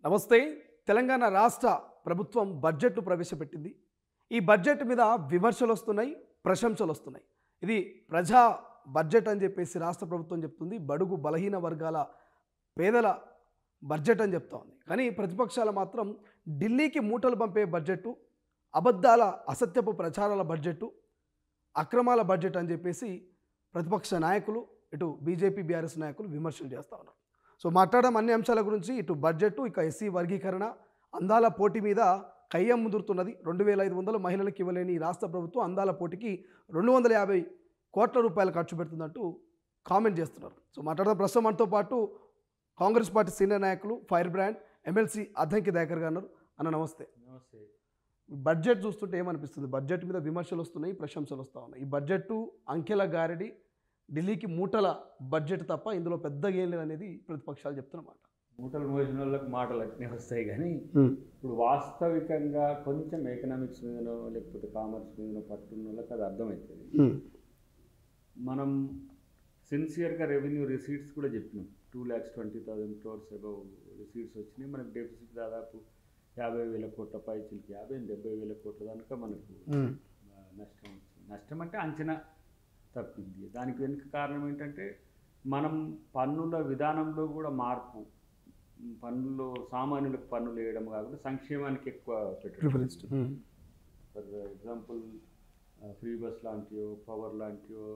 నమస్తే. తెలంగాణ రాష్ట్ర ప్రభుత్వం బడ్జెట్ను ప్రవేశపెట్టింది. ఈ బడ్జెట్ మీద విమర్శలు వస్తున్నాయి, ప్రశంసలు వస్తున్నాయి. ఇది ప్రజా బడ్జెట్ అని చెప్పేసి రాష్ట్ర ప్రభుత్వం చెప్తుంది. బడుగు బలహీన వర్గాల పేదల బడ్జెట్ అని చెప్తా ఉంది. కానీ ప్రతిపక్షాలు మాత్రం ఢిల్లీకి మూటలు పంపే బడ్జెట్, అబద్ధాల అసత్యపు ప్రచారాల బడ్జెట్, అక్రమాల బడ్జెట్ అని చెప్పేసి ప్రతిపక్ష నాయకులు, ఇటు బీజేపీ బీఆర్ఎస్ నాయకులు విమర్శలు చేస్తూ ఉన్నారు. సో మాట్లాడడం అన్ని అంశాల గురించి, ఇటు బడ్జెట్, ఇక ఎస్సీ వర్గీకరణ, అందాల పోటీ మీద కయ్యం ముదురుతున్నది. 2500 మహిళలకు ఇవ్వలేని రాష్ట్ర ప్రభుత్వం అందాల పోటీకి 250 కోట్ల రూపాయలు ఖర్చు పెడుతుందంటూ కామెంట్ చేస్తున్నారు. సో మాట్లాడడం ప్రస్తుతం మనతో పాటు కాంగ్రెస్ పార్టీ సీనియర్ నాయకులు, fire brand MLC Addanki Dayakar గారు ఉన్నారు. అన్న నమస్తే. నమస్తే. బడ్జెట్ చూస్తుంటే ఏమనిపిస్తుంది? బడ్జెట్ మీద విమర్శలు వస్తున్నాయి, ప్రశంసలు వస్తూ ఉన్నాయి. ఈ బడ్జెట్ అంకెల గారడి, ఢిల్లీకి మూటల బడ్జెట్ తప్ప ఇందులో పెద్దగా ఏం లేదనేది ప్రతిపక్షాలు చెప్తున్నమాట. మూటలు మోసిన వాళ్ళకి మాటలు అట్నే వస్తాయి, కానీ ఇప్పుడు వాస్తవికంగా కొంచెం ఎకనామిక్స్ మీదనో లేకపోతే కామర్స్ మీదనో పట్టున్న వాళ్ళకి అది అర్థమవుతుంది. మనం సిన్సియర్గా రెవెన్యూ రిసీట్స్ కూడా చెప్పినాం. 2,20,000 crores అబౌవ్ రిసీట్స్ వచ్చినాయి. మనకు డెఫిసిట్ దాదాపు 50,000 కోట్ల పైచిలకి 70,000 కోట్ల దాకా మనకు నష్టం వచ్చింది. నష్టం అంటే అంచనా తప్పింది. దానికి వెనుక కారణం ఏంటంటే మనం పన్నుల విధానంలో కూడా మార్పు, పన్నుల్లో సామాన్యులకు పన్నులు వేయడం కాకుండా సంక్షేమానికి ఎక్కువ పెట్టడం. ఫర్ ఎగ్జాంపుల్ ఫ్రీ బస్ లాంటివో, పవర్ లాంటివో,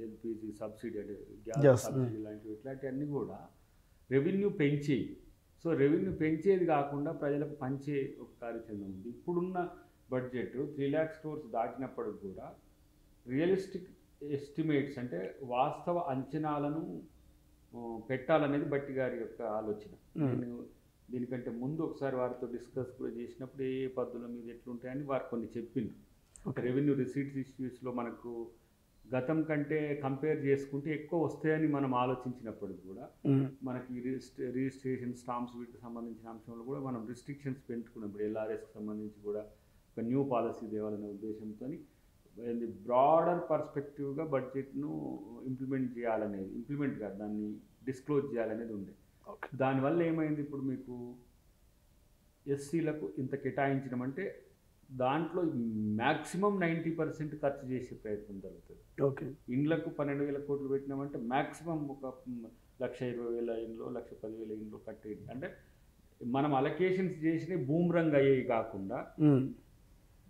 ఎల్పిజి సబ్సిడీ అంటే గ్యాస్ సబ్సిడీ లాంటివి, ఇట్లాంటివన్నీ కూడా రెవెన్యూ పెంచేవి. సో రెవెన్యూ పెంచేది కాకుండా ప్రజలకు పంచే ఒక కార్యాచరణ ఉంది. ఇప్పుడున్న బడ్జెట్ 3 lakhs crores దాటినప్పటికి కూడా రియలిస్టిక్ ఎస్టిమేట్స్ అంటే వాస్తవ అంచనాలను పెట్టాలనేది బట్టి గారి యొక్క ఆలోచన. నేను దీనికంటే ముందు ఒకసారి వారితో డిస్కస్ కూడా చేసినప్పుడు ఏ పద్ధతుల మీద ఎట్లుంటాయని వారు కొన్ని చెప్పిండ్రు. రెవెన్యూ రిసీట్స్ ఇష్యూస్లో మనకు గతం కంటే కంపేర్ చేసుకుంటే ఎక్కువ వస్తాయని మనం ఆలోచించినప్పటికి కూడా మనకి రిజిస్ట్రేషన్ స్టాంప్స్ వీటికి సంబంధించిన అంశంలో కూడా మనం రిస్ట్రిక్షన్స్ పెంచుకున్నాం. ఇప్పుడు ఎల్ఆర్ఎస్కి సంబంధించి కూడా ఒక న్యూ పాలసీ తేవాలనే ఉద్దేశంతో బ్రాడర్ పర్స్పెక్టివ్గా బడ్జెట్ను ఇంప్లిమెంట్ చేయాలనేది, ఇంప్లిమెంట్ కాదు దాన్ని డిస్క్లోజ్ చేయాలనేది ఉండే. దానివల్ల ఏమైంది, ఇప్పుడు మీకు ఎస్సీలకు ఇంత కేటాయించడం అంటే దాంట్లో మ్యాక్సిమం 90% ఖర్చు చేసే ప్రయత్నం జరుగుతుంది. ఓకే, ఇండ్లకు 12,000 కోట్లు పెట్టినామంటే మ్యాక్సిమం ఒక 1,20,000 ఇండ్లు, 1,10,000 ఇండ్లు కట్టేది. అంటే మనం అలొకేషన్స్ చేసిన బూమ్రంగ్ అయ్యేవి కాకుండా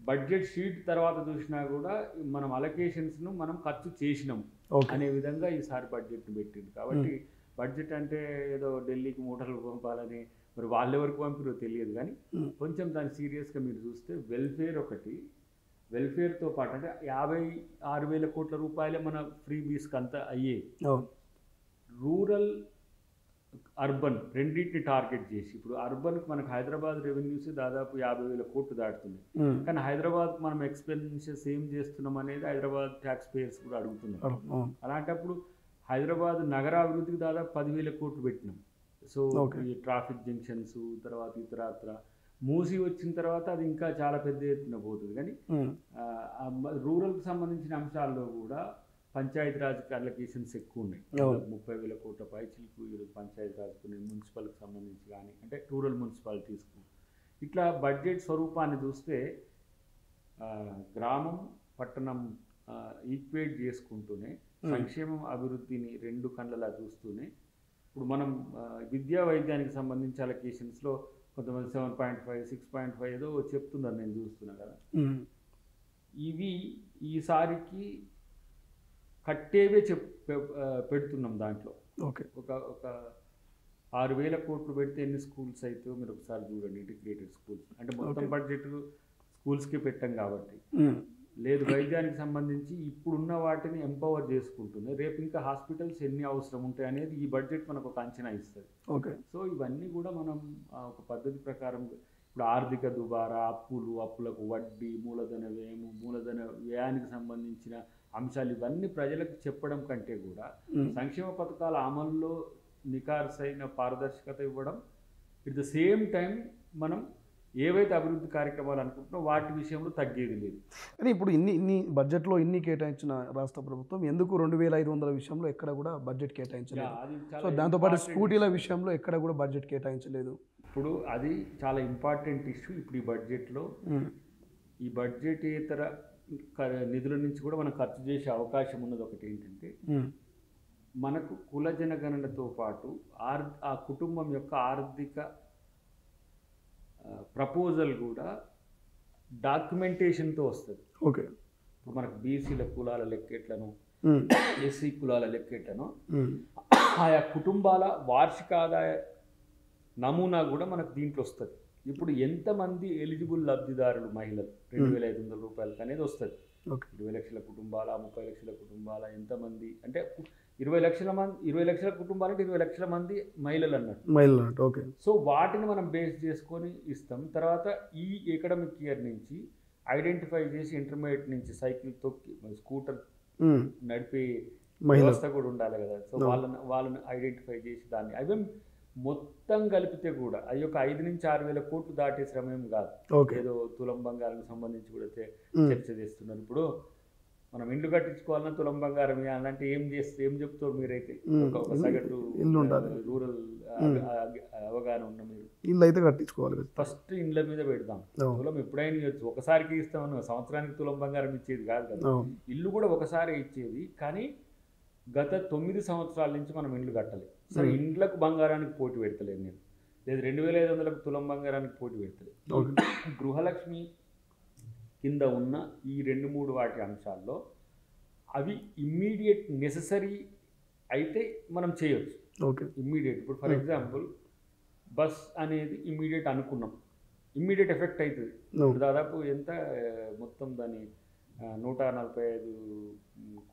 బడ్జెట్ షీట్ తర్వాత చూసినా కూడా మనం అలొకేషన్స్ను మనం ఖర్చు చేసినాం అనే విధంగా ఈసారి బడ్జెట్ను పెట్టింది. కాబట్టి బడ్జెట్ అంటే ఏదో ఢిల్లీకి మూటలు పంపాలని, మరి వాళ్ళెవరికి పంపిరో తెలియదు, కానీ కొంచెం దాన్ని సీరియస్గా మీరు చూస్తే వెల్ఫేర్ ఒకటి, వెల్ఫేర్తో పాటు అంటే 56,000 కోట్ల రూపాయలే మన ఫ్రీ బీస్కి అంతా అయ్యేది. రూరల్ అర్బన్ రెండింటిని టార్గెట్ చేసి, ఇప్పుడు అర్బన్కి మనకు హైదరాబాద్ రెవెన్యూస్ దాదాపు 50,000 కోట్లు దాటుతుంది. కానీ హైదరాబాద్ మనం ఎక్స్పెన్సెస్ ఏం చేస్తున్నాం అనేది హైదరాబాద్ ట్యాక్స్ పేయర్స్ కూడా అడుగుతున్నారు. అలాంటప్పుడు హైదరాబాద్ నగరాభివృద్ధికి దాదాపు 10,000 కోట్లు పెట్టినాం. సో ఈ ట్రాఫిక్ జంక్షన్స్, తర్వాత ఇతరత్ర మూసి వచ్చిన తర్వాత అది ఇంకా చాలా పెద్ద ఎత్తున పోతుంది. కానీ రూరల్కి సంబంధించిన అంశాల్లో కూడా పంచాయతీరాజ్ అలొకేషన్స్ ఎక్కువ ఉన్నాయి. 30,000 కోట్ల పైచిలకు ఈరోజు పంచాయతీరాజ్ కొన్ని మున్సిపల్కి సంబంధించి కానీ, అంటే రూరల్ మున్సిపాలిటీస్కు. ఇట్లా బడ్జెట్ స్వరూపాన్ని చూస్తే గ్రామం పట్టణం ఈక్వేట్ చేసుకుంటూనే సంక్షేమం అభివృద్ధిని రెండు కళ్ళలా చూస్తూనే ఇప్పుడు మనం విద్యా వైద్యానికి సంబంధించి అలొకేషన్స్లో కొంతమంది 7.5, 6.5 ఏదో చెప్తున్నారు, నేను చూస్తున్నా కదా. ఇవి ఈసారికి కట్టేవే పెడుతున్నాం. దాంట్లో ఒక 6,000 కోట్లు పెడితే ఎన్ని స్కూల్స్ అయితే మీరు ఒకసారి చూడండి. ఇంటిగ్రేటెడ్ స్కూల్స్ అంటే మొత్తం బడ్జెట్ స్కూల్స్కి పెట్టాం కాబట్టి లేదు. వైద్యానికి సంబంధించి ఇప్పుడున్న వాటిని ఎంపవర్ చేసుకుంటుంది. రేపు ఇంకా హాస్పిటల్స్ ఎన్ని అవసరం ఉంటాయి అనేది ఈ బడ్జెట్ మనకు ఒక అంచనా ఇస్తుంది. సో ఇవన్నీ కూడా మనం ఒక పద్ధతి ప్రకారం ఇప్పుడు ఆర్థిక దుబారా, అప్పులకు వడ్డీ, మూలధన వ్యయము, మూలధన వ్యయానికి సంబంధించిన అంశాలు ఇవన్నీ ప్రజలకు చెప్పడం కంటే కూడా సంక్షేమ పథకాల అమల్లో నికార్సైన పారదర్శకత ఇవ్వడం, ఎట్ ద సేమ్ టైం మనం ఏవైతే అభివృద్ధి కార్యక్రమాలు అనుకుంటున్నాం వాటి విషయంలో తగ్గేది లేదు. కానీ ఇప్పుడు ఇన్ని బడ్జెట్లో ఇన్ని కేటాయించిన రాష్ట్ర ప్రభుత్వం ఎందుకు 2,500 విషయంలో ఎక్కడ కూడా బడ్జెట్ కేటాయించలేదు? సో దాంతోపాటు స్కూటీల విషయంలో ఎక్కడ కూడా బడ్జెట్ కేటాయించలేదు. ఇప్పుడు అది చాలా ఇంపార్టెంట్ ఇష్యూ. ఇప్పుడు ఈ బడ్జెట్లో ఈ బడ్జెటేతర నిధుల నుంచి కూడా మనం ఖర్చు చేసే అవకాశం ఉన్నది. ఒకటి ఏంటంటే మనకు కుల జనగణనతో పాటు ఆ కుటుంబం యొక్క ఆర్థిక ప్రపోజల్ కూడా డాక్యుమెంటేషన్తో వస్తుంది. ఓకే, ఇప్పుడు మనకు బీసీల కులాల లెక్కెట్లను, ఎస్సీ కులాల లెక్కెట్లను, ఆయా కుటుంబాల వార్షిక ఆదాయ నమూనా కూడా మనకు దీంట్లో వస్తుంది. ఇప్పుడు ఎంతమంది ఎలిజిబుల్ లబ్ధిదారులు మహిళలు 2,500 రూపాయలకి అనేది వస్తుంది. 20 లక్షల కుటుంబాల, 30 లక్షల కుటుంబాల, ఎంతమంది అంటే 20 లక్షల కుటుంబాలు అంటే 20 లక్షల మంది మహిళలు అన్నట్టు. ఓకే. సో వాటిని మనం బేస్ చేసుకొని ఇస్తాం. తర్వాత ఈ ఎకడమిక్ ఇయర్ నుంచి ఐడెంటిఫై చేసి ఇంటర్మీడియట్ నుంచి సైకిల్ తొక్కి స్కూటర్ నడిపే వ్యవస్థ కూడా ఉండాలి కదా. సో వాళ్ళని ఐడెంటిఫై చేసి దాన్ని అవి మొత్తం కలిపితే కూడా అది ఒక 5 నుంచి 6 వేల కోట్లు దాటే శ్రమేం కాదు. ఏదో తులం బంగారానికి సంబంధించి కూడా చర్చ చేస్తున్నారు. ఇప్పుడు మనం ఇండ్లు కట్టించుకోవాలన్నా తులం బంగారం ఇవ్వాలంటే ఏం చెప్తారు మీరైతే? ఒక సగటు రూరల్ అవగాహన ఉన్న మీరు ఇల్లు అయితే కట్టించుకోవాలి. ఫస్ట్ ఇండ్ల మీద పెడతాం. తులం ఎప్పుడైనా ఇవ్వచ్చు, ఒకసారికి ఇస్తామన్నా సంవత్సరానికి తులం బంగారం ఇచ్చేది కాదు కదా. ఇల్లు కూడా ఒకసారి ఇచ్చేది. కానీ గత 9 సంవత్సరాల నుంచి మనం ఇండ్లు కట్టలేదు. సరే, ఇండ్లకు బంగారానికి పోటీ పెడతలేదు నేను, లేదు 2,500లకు తులం బంగారానికి పోటీ పెడతలేదు. గృహలక్ష్మి కింద ఉన్న ఈ 2-3 వాటి అంశాల్లో అవి ఇమ్మీడియట్ నెససరీ అయితే మనం చేయొచ్చు. ఇమ్మీడియట్ ఇప్పుడు ఫర్ ఎగ్జాంపుల్ బస్ అనేది ఇమ్మీడియట్ అనుకున్నాం, ఇమ్మీడియట్ ఎఫెక్ట్ అవుతుంది. దాదాపు ఎంత మొత్తం దాని 145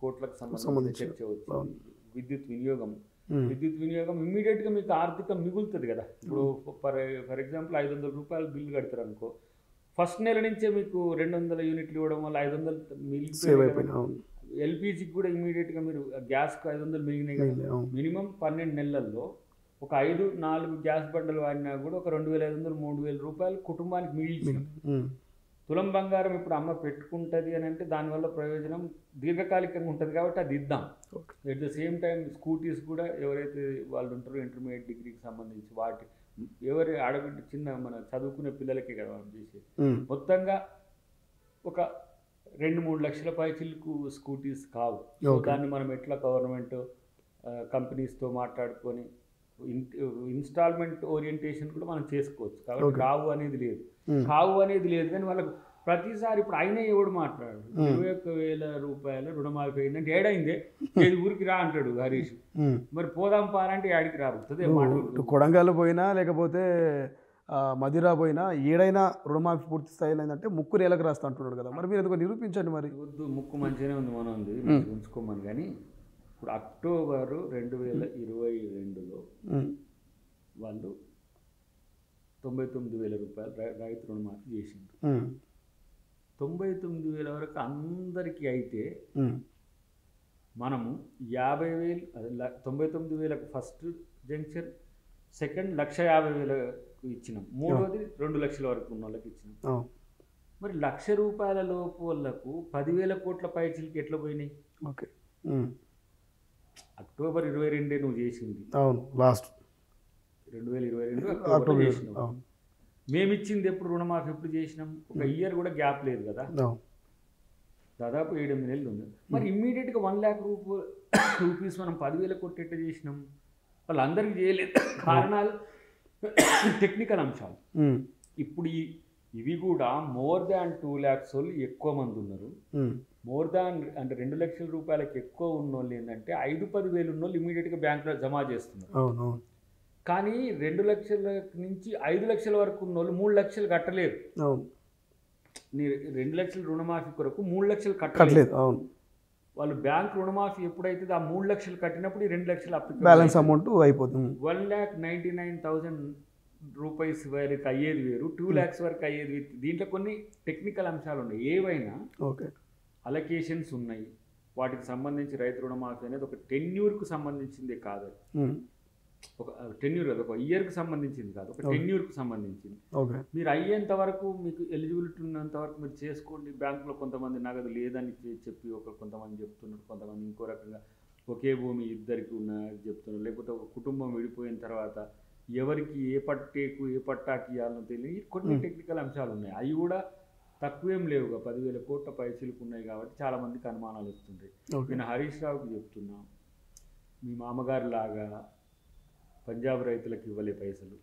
కోట్లకు సంబంధించి చర్చ వచ్చింది. విద్యుత్ వినియోగం ఇమ్మీడియట్గా మీకు ఆర్థికం మిగులుతుంది కదా. ఇప్పుడు ఫర్ ఎగ్జాంపుల్ 500 రూపాయలు బిల్లు కడతారు అనుకో, ఫస్ట్ నెల నుంచే మీకు 200 యూనిట్లు ఇవ్వడం వల్ల 500 మిగిలిపోయి, ఎల్పిజికి కూడా ఇమ్మీడియట్గా మీరు గ్యాస్కు 500 మిగిలినాయి కదా. మినిమం 12 నెలల్లో ఒక 5-4 గ్యాస్ బండలు వాడినా కూడా ఒక 2,500-3,000 రూపాయలు కుటుంబానికి మిగిలింది. తులం బంగారం ఇప్పుడు అమ్మ పెట్టుకుంటుంది అని అంటే దానివల్ల ప్రయోజనం దీర్ఘకాలికంగా ఉంటుంది కాబట్టి అది ఇద్దాం. At the same time scooties కూడా ఎవరైతే వాళ్ళు ఉంటారో ఇంటర్మీడియట్ డిగ్రీకి సంబంధించి వాటి ఎవరి ఆడబిడ్డ చిన్న మన చదువుకునే పిల్లలకే కదా మనం చేసేది. మొత్తంగా ఒక 2-3 లక్షల పైచిలకు స్కూటీస్ కావు. దాన్ని మనం ఎట్లా గవర్నమెంట్ కంపెనీస్తో మాట్లాడుకొని ఇన్స్టాల్మెంట్ ఓరియంటేషన్ కూడా మనం చేసుకోవచ్చు. కాబట్టి కావు అనేది లేదు కానీ వాళ్ళకు ప్రతిసారి ఇప్పుడు అయినా ఎవడు మాట్లాడు 21,000 రూపాయల రుణమాఫీ అయిందంటే ఏడైందే, ఏది ఊరికి రా అంటాడు హరీష్. మరి పోదాం పారంటే ఏడికి రాబోతుంది. కొడంగల్ పోయినా లేకపోతే మదిరా పోయినా ఏడైనా రుణమాఫీ పూర్తి స్థాయిలో అయిందంటే ముక్కు నేలకు రాస్తా అంటున్నాడు కదా. మరి మీరు ఎందుకు నిరూపించండి. మరి వద్దు, ముక్కు మంచిగానే ఉంది, మనం ఉంది ఉంచుకోమని. కానీ ఇప్పుడు అక్టోబర్ 2022లో వాళ్ళు 99,000 రూపాయలు రైతు రుణమాఫీ చేసింది. 99,000 వరకు అందరికీ అయితే మనము 50,000 99,000కు ఫస్ట్ జంక్షన్, సెకండ్ 1,50,000 ఇచ్చినాం, మూడోది 2 లక్షల వరకు ఉన్న వాళ్ళకి ఇచ్చినాం. మరి 1,00,000 రూపాయల లోపు వాళ్ళకు 10,000 కోట్ల పైచిలకి ఎట్లా పోయినాయి? అక్టోబర్ 22 నువ్వు చేసింది, లాస్ట్ 2022 అక్టోబర్ చేసినావు. మేము ఇచ్చింది ఎప్పుడు రుణమాఫీ ఎప్పుడు చేసినాం? ఒక ఇయర్ కూడా గ్యాప్ లేదు కదా, దాదాపు 7-8 నెలలు ఉంది. మరి ఇమ్మీడియట్గా 1 lakh రూపీస్ మనం 10,000 కోట్లు ఎట్లా చేసినాం? వాళ్ళందరికీ చేయలేదు. కారణాలు టెక్నికల్ అంశాలు. ఇప్పుడు ఇవి కూడా మోర్ దాన్ 2 lakhs వాళ్ళు ఎక్కువ మంది ఉన్నారు. మోర్ దాన్ అంటే 2 లక్షల రూపాయలకి ఎక్కువ ఉన్న వాళ్ళు ఏంటంటే 5-10 వేలు ఉన్న వాళ్ళు ఇమీడియట్గా బ్యాంకులో జమ చేస్తున్నారు. కానీ 2 లక్షల నుంచి 5 లక్షల వరకు ఉన్న వాళ్ళు 3 లక్షలు కట్టలేరు. 2 లక్షల రుణమాఫీ కొరకు 3 లక్షలు కట్టలేదు. వాళ్ళు బ్యాంక్ రుణమాఫీ ఎప్పుడైతే ఆ 3 లక్షలు కట్టినప్పుడు 2 లక్షల బ్యాలెన్స్ అమౌంట్ అయిపోతుంది. 1,99,000 రూపీస్ వరకు అయ్యేది వేరు, 2 lakhs వరకు అయ్యేది వేరు. దీంట్లో కొన్ని టెక్నికల్ అంశాలు ఉన్నాయి. ఏవైనా అలొకేషన్స్ ఉన్నాయి, వాటికి సంబంధించి రైతు రుణమాఫీ అనేది ఒక టెన్యూర్కు సంబంధించిందే కాదు. ఒక టెన్యూర్ కాదు, ఒక ఇయర్కి సంబంధించింది కాదు, ఒక టెన్యూర్కు సంబంధించింది. మీరు అయ్యేంత వరకు మీకు ఎలిజిబిలిటీ ఉన్నంత వరకు మీరు చేసుకోండి. బ్యాంకులో కొంతమంది నగదు లేదని చెప్పి కొంతమంది చెప్తున్నారు, కొంతమంది ఇంకో రకంగా ఒకే భూమి ఇద్దరికి ఉన్న చెప్తున్నారు, లేకపోతే ఒక కుటుంబం విడిపోయిన తర్వాత ఎవరికి ఏ పట్టేకు ఏ పట్టాకి ఇవ్వాలనో తెలియని కొన్ని టెక్నికల్ అంశాలు ఉన్నాయి. అవి కూడా తక్కువేం లేవుగా, 10,000 కోట్ల పైసలకు ఉన్నాయి కాబట్టి చాలామందికి అనుమానాలు వస్తుంటాయి. నేను హరీష్ రావుకి చెప్తున్నా, మీ మామగారు లాగా పంజాబ్ రైతులకు ఇవ్వలే పైసలు,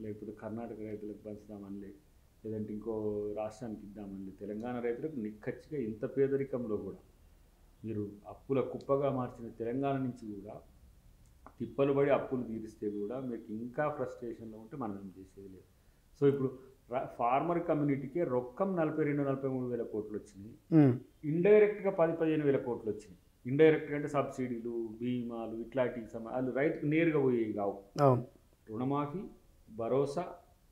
లేకపోతే కర్ణాటక రైతులకు పంచుదామనిలే, లేదంటే ఇంకో రాష్ట్రానికి ఇద్దామని, తెలంగాణ రైతులకు నిక్కచ్చిగా ఇంత పేదరికంలో కూడా మీరు అప్పుల కుప్పగా మార్చిన తెలంగాణ నుంచి కూడా తిప్పలు పడి అప్పులు తీరిస్తే కూడా మీకు ఇంకా ఫ్రస్ట్రేషన్లో ఉంటే మనం ఏం చేసేది లేదు. సో ఇప్పుడు ఫార్మర్ కమ్యూనిటీకి రొక్కం 42-43 వేల కోట్లు వచ్చినాయి, ఇండైరెక్ట్గా 10-15 వేల కోట్లు వచ్చినాయి. ఇండైరెక్ట్గా అంటే సబ్సిడీలు, బీమాలు ఇట్లాంటివి వాళ్ళు రైతుకు నేరుగా పోయేవి కావు. రుణమాఫీ, భరోసా,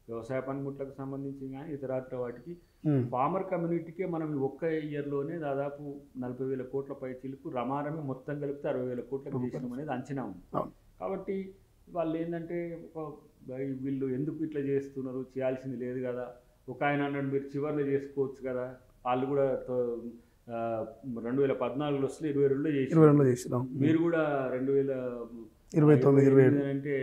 వ్యవసాయ పనిముట్లకు సంబంధించి కానీ ఇతరత్ర వాటికి ఫార్మర్ కమ్యూనిటీకే మనం ఒక్క ఇయర్లోనే దాదాపు 40,000 కోట్ల పైచీలకు రమారమే మొత్తం కలిపితే 60,000 కోట్లకు చేసినాం అనేది అంచనా ఉంది. కాబట్టి వాళ్ళు ఏంటంటే వీళ్ళు ఎందుకు ఇట్లా చేస్తున్నారు, చేయాల్సింది లేదు కదా, ఒక ఆయన అన్నాడు మీరు చివరిలో చేసుకోవచ్చు కదా, వాళ్ళు కూడా 2014లో వస్తే 22లో చేసినాం, మీరు కూడా 2029 అంటే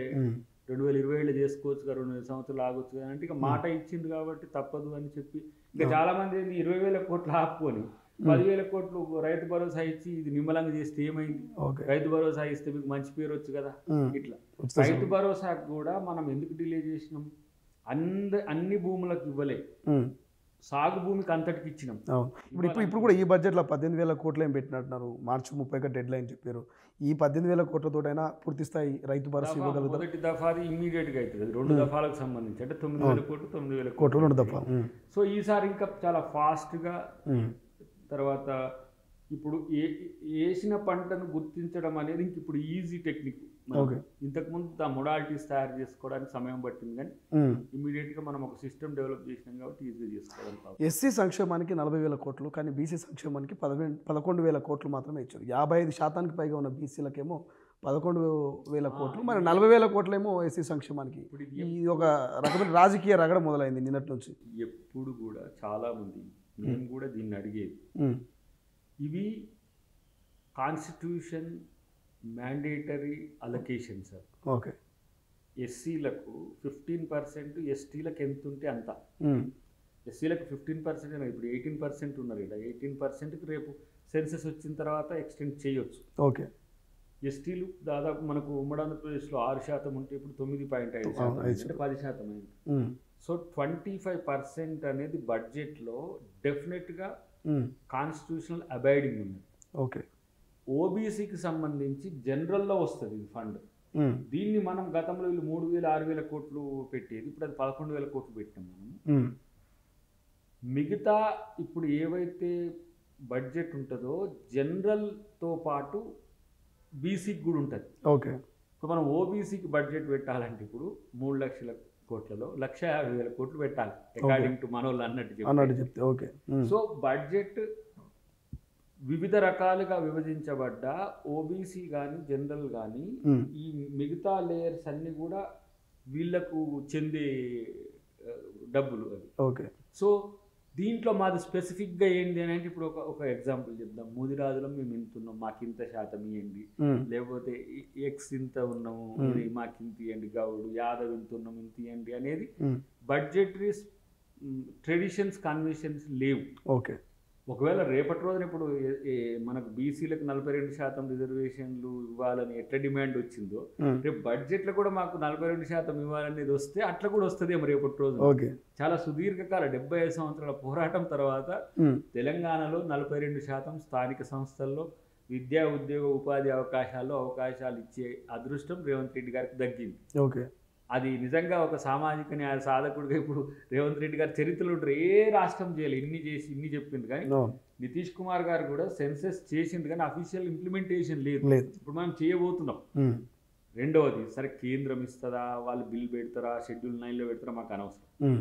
2027లో చేసుకోవచ్చు కదా, 2 సంవత్సరాలు ఆగొచ్చు కదా అంటే ఇక మాట ఇచ్చింది కాబట్టి తప్పదు అని చెప్పి ఇంకా చాలామంది 20,000 కోట్లు ఆపుకొని 10,000 కోట్లు రైతు భరోసా ఇచ్చి ఇది నిమ్మలంగా చేస్తే ఏమైంది, రైతు భరోసా ఇస్తే మీకు మంచి పేరు వచ్చు కదా. ఇట్లా రైతు భరోసాకు కూడా మనం ఎందుకు డిలే చేసినాం, అన్ని భూములకు ఇవ్వలే, సాగు భూమికి అంతటికి ఇచ్చినాం. ఇప్పుడు కూడా ఈ బడ్జెట్లో 18,000 కోట్లు ఏం పెట్టినట్టున్నారు, మార్చి 30 డెడ్ లైన్ చెప్పారు. ఈ 18,000 కోట్లతోటైనా పూర్తి స్థాయి రైతు భరోసా ఇవ్వగలుగుతారు. మొదటి దఫాది ఇమ్మీడియట్గా అవుతుంది, 2 దఫాలకు సంబంధించి అంటే 9,000 కోట్లు 9,000 కోట్లు 2 దఫా. సో ఈసారి ఇంకా చాలా ఫాస్ట్గా. తర్వాత ఇప్పుడు వేసిన పంటను గుర్తించడం అనేది ఇంక ఇప్పుడు ఈజీ టెక్నిక్. ఇంతకుముందు మొడాలిటీస్ తయారు చేసుకోవడానికి సమయం పట్టింది, కానీ ఇమీడియట్గా మనం ఒక సిస్టమ్ డెవలప్ చేసినాం కాబట్టి ఈజీగా చేసుకోవడం. ఎస్సీ సంక్షేమానికి 40,000 కోట్లు, కానీ బీసీ సంక్షేమానికి 11,000 కోట్లు మాత్రమే ఇచ్చారు. 55% పైగా ఉన్న బీసీలకేమో 11,000 కోట్లు, మరి 40,000 కోట్లేమో ఎస్సీ సంక్షేమానికి. ఇది ఒక రకమైన రాజకీయ రగడ మొదలైంది నిన్నటి నుంచి. ఎప్పుడు కూడా చాలామంది మేము కూడా దీన్ని అడిగేది, ఇవి constitution mandatory allocation sir. Okay, ఎస్సీలకు 15%, ఎస్టీలకు ఎంత ఉంటే అంత. ఎస్సీలకు 15%, ఇప్పుడు 18% ఉన్నారు ఇక్కడ, 18%కి రేపు సెన్సెస్ వచ్చిన తర్వాత ఎక్స్టెండ్ చేయొచ్చు. ఓకే, ఎస్టీలు దాదాపు మనకు ఉమ్మడి ఆంధ్రప్రదేశ్లో 6% ఉంటే ఇప్పుడు 9.5% అంటే 10% అయింది. సో 25% అనేది బడ్జెట్లో డెఫినెట్గా కాన్స్టిట్యూషనల్ అబైడింగ్ ఉంది. ఓకే, ఓబీసీకి సంబంధించి జనరల్లో వస్తుంది ఇది ఫండ్. దీన్ని మనం గతంలో వీళ్ళు 3,000-6,000 కోట్లు పెట్టేది, ఇప్పుడు అది 11,000 కోట్లు పెట్టాం మనం. మిగతా ఇప్పుడు ఏవైతే బడ్జెట్ ఉంటుందో జనరల్తో పాటు బీసీకి కూడా ఉంటుంది. ఓకే, ఇప్పుడు మనం ఓబీసీకి బడ్జెట్ పెట్టాలంటే ఇప్పుడు 3 లక్షల కోట్లలో 1,50,000 కోట్లు పెట్టాలి అకార్డింగ్ టు మనోళ్ళు అన్నట్టు చెప్తే. ఓకే, సో బడ్జెట్ వివిధ రకాలుగా విభజించబడ్డ ఓబీసీ కానీ జనరల్ కానీ ఈ మిగతా లేయర్స్ అన్నీ కూడా వీళ్లకు చెందే డబ్బులు అవి. ఓకే, సో దీంట్లో మాది స్పెసిఫిక్గా ఏంటి అని అంటే ఇప్పుడు ఒక ఎగ్జాంపుల్ చెప్దాం. ముదిరాజులం మేము ఇంత ఉన్నాం, మాకు ఇంత శాతం ఇవ్వండి, లేకపోతే ఎక్స్ ఇంత ఉన్నాము మాకు ఇంత ఇవ్వండి, గౌడు యాదవ్ ఇంత ఉన్నాం ఇంత ఇవ్వండి అనేది బడ్జెటరీ ట్రెడిషన్స్ కన్వెన్షన్స్ లేవు. ఓకే, ఒకవేళ రేపటి రోజున ఇప్పుడు మనకు బీసీలకు 42% రిజర్వేషన్లు ఇవ్వాలని ఎట్లా డిమాండ్ వచ్చిందో రేపు బడ్జెట్లో కూడా మాకు 42% ఇవ్వాలనేది వస్తే అట్లా కూడా వస్తుందేమో రేపటి రోజు. చాలా సుదీర్ఘకాల 75 సంవత్సరాల పోరాటం తర్వాత తెలంగాణలో 42% స్థానిక సంస్థల్లో విద్యా ఉద్యోగ ఉపాధి అవకాశాలు ఇచ్చే అదృష్టం రేవంత్ రెడ్డి గారికి దక్కింది. ఓకే, అది నిజంగా ఒక సామాజిక న్యాయ సాధకుడిగా ఇప్పుడు రేవంత్ రెడ్డి గారు చరిత్రలో ఉంటారు. ఏ రాష్ట్రం చేయాలి ఇన్ని చెప్పింది, కానీ నితీష్ కుమార్ గారు కూడా సెన్సెస్ చేసింది కానీ అఫీషియల్ ఇంప్లిమెంటేషన్ లేదు. ఇప్పుడు మనం చేయబోతున్నాం. రెండవది సరే కేంద్రం ఇస్తుందా, వాళ్ళు బిల్ పెడతారా, షెడ్యూల్ 9లో పెడతారా మాకు అనవసరం.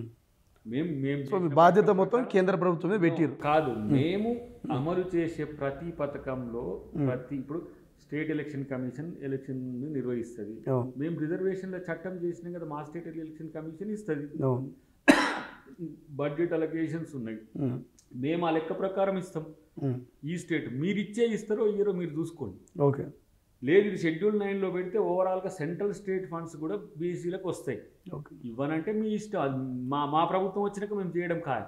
మేము బాధ్యత మొత్తం కేంద్ర ప్రభుత్వమే పెట్టారు కాదు, మేము అమలు చేసే ప్రతి పథకంలో ఇప్పుడు స్టేట్ ఎలక్షన్ కమిషన్ ఎలక్షన్ నిర్వహిస్తుంది. మేము రిజర్వేషన్ల చట్టం చేసినాం కదా, మా స్టేట్ ఎలక్షన్ కమిషన్ ఇస్తుంది. బడ్జెట్ అలొకేషన్స్ ఉన్నాయి, మేము ఆ లెక్క ప్రకారం ఇస్తాం. ఈ స్టేట్ మీరు ఇస్తారో ఇయ్యరో మీరు చూసుకోండి. ఓకే, లేదు ఇది షెడ్యూల్ 9లో పెడితే ఓవరాల్గా సెంట్రల్ స్టేట్ ఫండ్స్ కూడా బీసీలకు వస్తాయి. ఓకే. ఇవ్వనంటే మీ ఇష్టం, అది మా ప్రభుత్వం వచ్చినాక మేము చేయడం ఖాయం.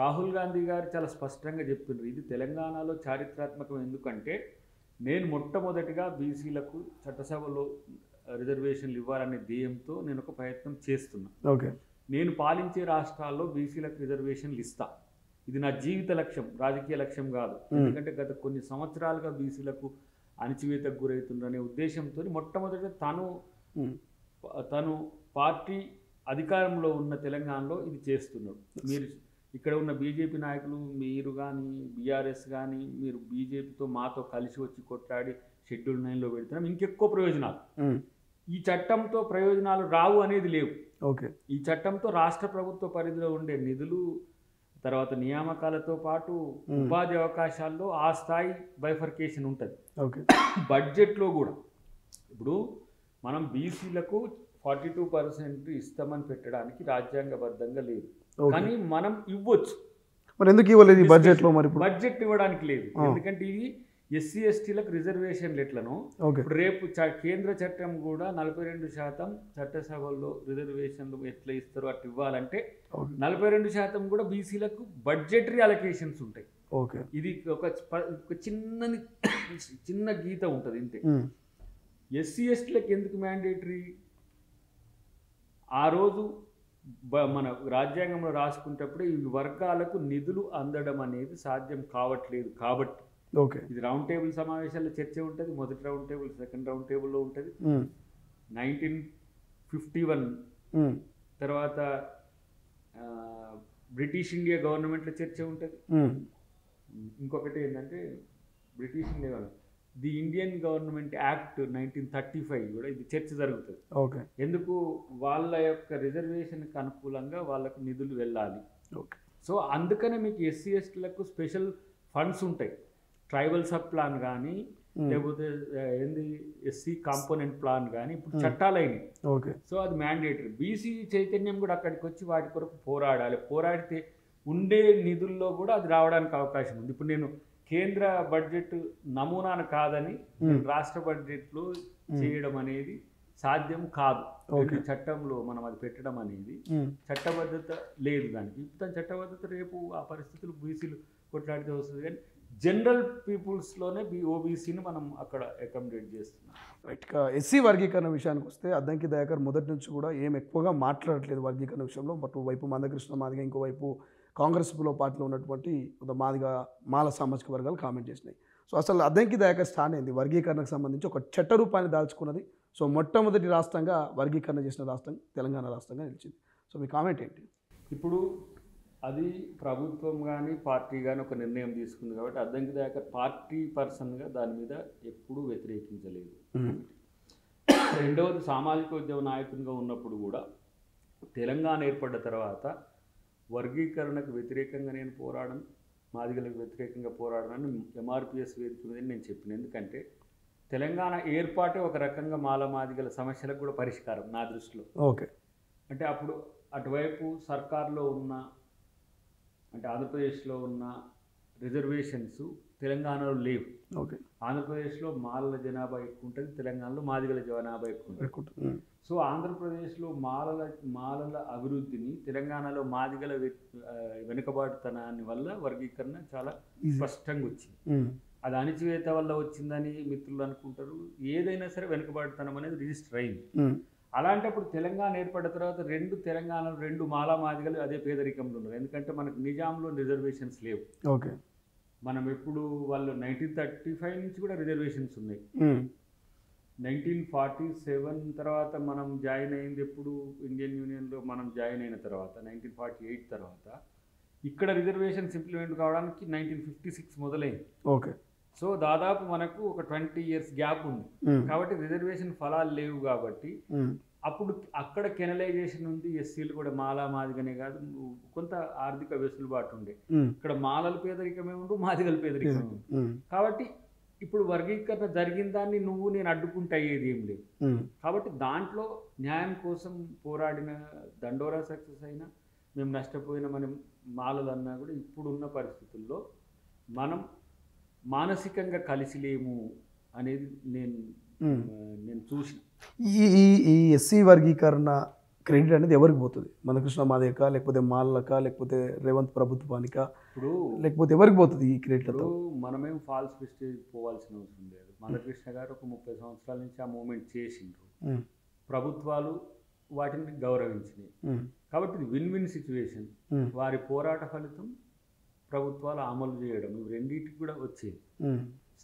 రాహుల్ గాంధీ గారు చాలా స్పష్టంగా చెప్తున్నారు ఇది తెలంగాణలో చారిత్రాత్మకం. ఎందుకంటే నేను మొట్టమొదటిగా బీసీలకు చట్టసభలో రిజర్వేషన్లు ఇవ్వాలనే ధ్యేయంతో నేను ఒక ప్రయత్నం చేస్తున్నా. ఓకే. నేను పాలించే రాష్ట్రాల్లో బీసీలకు రిజర్వేషన్లు ఇస్తా. ఇది నా జీవిత లక్ష్యం, రాజకీయ లక్ష్యం కాదు. ఎందుకంటే గత కొన్ని సంవత్సరాలుగా బీసీలకు అణచివేతకు గురవుతుందనే ఉద్దేశంతో మొట్టమొదట తను పార్టీ అధికారంలో ఉన్న తెలంగాణలో ఇది చేస్తున్నాడు. మీరు ఇక్కడ ఉన్న బీజేపీ నాయకులు, మీరు కానీ బీఆర్ఎస్ కానీ, మీరు బీజేపీతో మాతో కలిసి వచ్చి కొట్లాడి షెడ్యూల్ 9లో పెడుతున్నాం. ఇంకెక్కువ ప్రయోజనాలు, ఈ చట్టంతో ప్రయోజనాలు రావు అనేది లేవు. ఓకే. ఈ చట్టంతో రాష్ట్ర ప్రభుత్వ పరిధిలో ఉండే నిధులు, తర్వాత నియామకాలతో పాటు ఉపాధి అవకాశాల్లో ఆ స్థాయి బైఫర్కేషన్ ఉంటుంది. ఓకే. బడ్జెట్లో కూడా ఇప్పుడు మనం బీసీలకు 42% ఇస్తామని పెట్టడానికి రాజ్యాంగబద్ధంగా లేదు, కానీ మనం ఇవ్వచ్చు. మరి ఎందుకు ఇవ్వలేదు ఈ బడ్జెట్లో? మరి బడ్జెట్ ఇవ్వడానికి లేదు, ఎందుకంటే ఇది ఎస్సీ ఎస్టీలకు రిజర్వేషన్లు ఎట్లను ఇప్పుడు రేపు కేంద్ర చట్టం కూడా 42% చట్టసభల్లో రిజర్వేషన్లు ఎట్లా ఇస్తారు అట్లా ఇవ్వాలంటే 42% కూడా బీసీలకు బడ్జెటరీ అలొకేషన్స్ ఉంటాయి. ఓకే. ఇది ఒక చిన్న గీత ఉంటుంది ఇంతే. ఎస్సీ ఎస్టీలకు ఎందుకు మ్యాండేటరీ? ఆ రోజు మన రాజ్యాంగంలో రాసుకునేటప్పుడు ఈ వర్గాలకు నిధులు అందడం అనేది సాధ్యం కావట్లేదు కాబట్టి. ఓకే. ఇది రౌండ్ టేబుల్ సమావేశాల్లో చర్చ ఉంటుంది. మొదటి రౌండ్ టేబుల్, సెకండ్ రౌండ్ టేబుల్లో ఉంటుంది. 1951 తర్వాత బ్రిటిష్ ఇండియా గవర్నమెంట్లో చర్చ ఉంటుంది. ఇంకొకటి ఏంటంటే British India the Indian government act 1935 కూడా ఇది చర్చ జరుగుతుంది. ఓకే. ఎందుకు? వాళ్ళ యొక్క రిజర్వేషన్కి అనుకూలంగా వాళ్ళకు నిధులు వెళ్ళాలి. ఓకే. సో అందుకనే మీకు ఎస్సీ ఎస్టీలకు స్పెషల్ ఫండ్స్ ఉంటాయి. ట్రైబల్ సబ్ ప్లాన్ కానీ, లేకపోతే ఏంది ఎస్సీ కాంపోనెంట్ ప్లాన్ కానీ ఇప్పుడు చట్టాలు అయినాయి. ఓకే. సో అది మ్యాండేటరీ. బీసీ చైతన్యం కూడా అక్కడికి వచ్చి వాటి కొరకు పోరాడాలి. పోరాడితే ఉండే నిధుల్లో కూడా అది రావడానికి అవకాశం ఉంది. ఇప్పుడు నేను కేంద్ర బడ్జెట్ నమూనాను కాదని రాష్ట్ర బడ్జెట్లో చేయడం అనేది సాధ్యం కాదు. చట్టంలో మనం అది పెట్టడం అనేది చట్టబద్ధత లేదు దానికి. ఇప్పుడు చట్టబద్ధత రేపు ఆ పరిస్థితులు బీసీలు కొట్లాడితే వస్తుంది, కానీ జనరల్ పీపుల్స్లోనే ఓబీసీని మనం అక్కడ అకామిడేట్ చేస్తున్నాం. రైట్గా ఎస్సీ వర్గీకరణ విషయానికి వస్తే అద్దంకి దయాకర్ మొదటి నుంచి కూడా ఏం ఎక్కువగా మాట్లాడట్లేదు వర్గీకరణ విషయంలో. బట్ వైపు మందకృష్ణ మాదిగ, ఇంకోవైపు కాంగ్రెస్లో పార్టీలో ఉన్నటువంటి మాదిగ మాల సామాజిక వర్గాలు కామెంట్ చేసినాయి. సో అసలు అద్దంకి దయాకర్ స్టాండ్ ఏంది వర్గీకరణకు సంబంధించి? ఒక చట్ట రూపాన్ని దాల్చుకున్నది. సో మొట్టమొదటి రాష్ట్రంగా వర్గీకరణ చేసిన రాష్ట్రం తెలంగాణ రాష్ట్రంగా నిలిచింది. సో మీ కామెంట్ ఏంటి? ఇప్పుడు అది ప్రభుత్వం కానీ పార్టీ కానీ ఒక నిర్ణయం తీసుకుంది కాబట్టి అద్దంకి దయాకర్ పార్టీ పర్సన్గా దాని మీద ఎప్పుడూ వ్యతిరేకించలేదు. రెండవది, సామాజిక ఉద్యమ నాయకునిగా ఉన్నప్పుడు కూడా తెలంగాణ ఏర్పడ్డ తర్వాత వర్గీకరణకు వ్యతిరేకంగా నేను పోరాడను, మాదిగలకు వ్యతిరేకంగా పోరాడనని ఎంఆర్పిఎస్ వేదిక మీద నేను చెప్పిన. ఎందుకంటే తెలంగాణ ఏర్పాటే ఒక రకంగా మాల మాదిగల సమస్యలకు కూడా పరిష్కారం నా దృష్టిలో. ఓకే. అంటే అప్పుడు అటువైపు సర్కార్లో ఉన్న, అంటే ఆంధ్రప్రదేశ్లో ఉన్న రిజర్వేషన్స్ తెలంగాణలో లేవు. ఓకే. ఆంధ్రప్రదేశ్లో మాలల జనాభా ఎక్కువ ఉంటుంది, తెలంగాణలో మాదిగల జనాభా ఎక్కువ ఉంటుంది. సో ఆంధ్రప్రదేశ్లో మాలల అభివృద్ధిని, తెలంగాణలో మాదిగల వెనుకబాటుతనాన్ని వల్ల వర్గీకరణ చాలా స్పష్టంగా వచ్చింది. అది అణచివేత వల్ల వచ్చిందని మిత్రులు అనుకుంటారు. ఏదైనా సరే వెనుకబాటుతనం అనేది రిజిస్టర్ అయింది. అలాంటప్పుడు తెలంగాణ ఏర్పడిన తర్వాత తెలంగాణలో రెండు మాలా మాదిగలు అదే పేదరికంలో ఉన్నారు. ఎందుకంటే మనకు నిజాంలో రిజర్వేషన్స్ లేవు. ఓకే. మనం ఎప్పుడు వాళ్ళు 1935 నుంచి కూడా రిజర్వేషన్స్ ఉన్నాయి. 1947 తర్వాత మనం జాయిన్ అయింది ఎప్పుడు? ఇండియన్ యూనియన్లో మనం జాయిన్ అయిన తర్వాత 1948 తర్వాత ఇక్కడ రిజర్వేషన్స్ ఇంప్లిమెంట్ కావడానికి 1956 మొదలైంది. ఓకే. సో దాదాపు మనకు ఒక 20 years గ్యాప్ ఉంది. కాబట్టి రిజర్వేషన్ ఫలాలు లేవు కాబట్టి అప్పుడు అక్కడ కెనలైజేషన్ ఉంది. ఎస్సీలు కూడా మాలా మాదిగనే కాదు, కొంత ఆర్థిక వెసులుబాటు ఉండే. ఇక్కడ మాలల పేదరికమే ఉండు, మాదిగల పేదరికమే ఉండు. కాబట్టి ఇప్పుడు వర్గీకరణ జరిగిన దాన్ని నేను అడ్డుకుంటే అయ్యేది ఏం లేదు. కాబట్టి దాంట్లో న్యాయం కోసం పోరాడిన దండోరా సక్సెస్ అయినా, మేము నష్టపోయిన మనం మాలలు అన్నా కూడా ఇప్పుడున్న పరిస్థితుల్లో మనం మానసికంగా కలిసి లేము అనేది నేను నేను చూసిన. ఈ ఈ ఈ ఎస్సీ వర్గీకరణ క్రెడిట్ అనేది ఎవరికి పోతుంది? మందకృష్ణ మాదేక, లేకపోతే మాల్లక, లేకపోతే రేవంత్ ప్రభుత్వానిక, ఇప్పుడు లేకపోతే ఎవరికి పోతుంది ఈ క్రెడిట్? ఇప్పుడు మనమేం ఫాల్స్ ప్రెస్టేజ్ పోవాల్సిన అవసరం లేదు. మందకృష్ణ గారు ఒక 30 సంవత్సరాల నుంచి ఆ మూమెంట్ చేసిండ్రు. ప్రభుత్వాలు వాటిని గౌరవించినాయి. కాబట్టి ఇది విన్ విన్ సిచ్యువేషన్. వారి పోరాట ఫలితం ప్రభుత్వాలు అమలు చేయడం, ఇవి రెండింటికి కూడా వచ్చేది.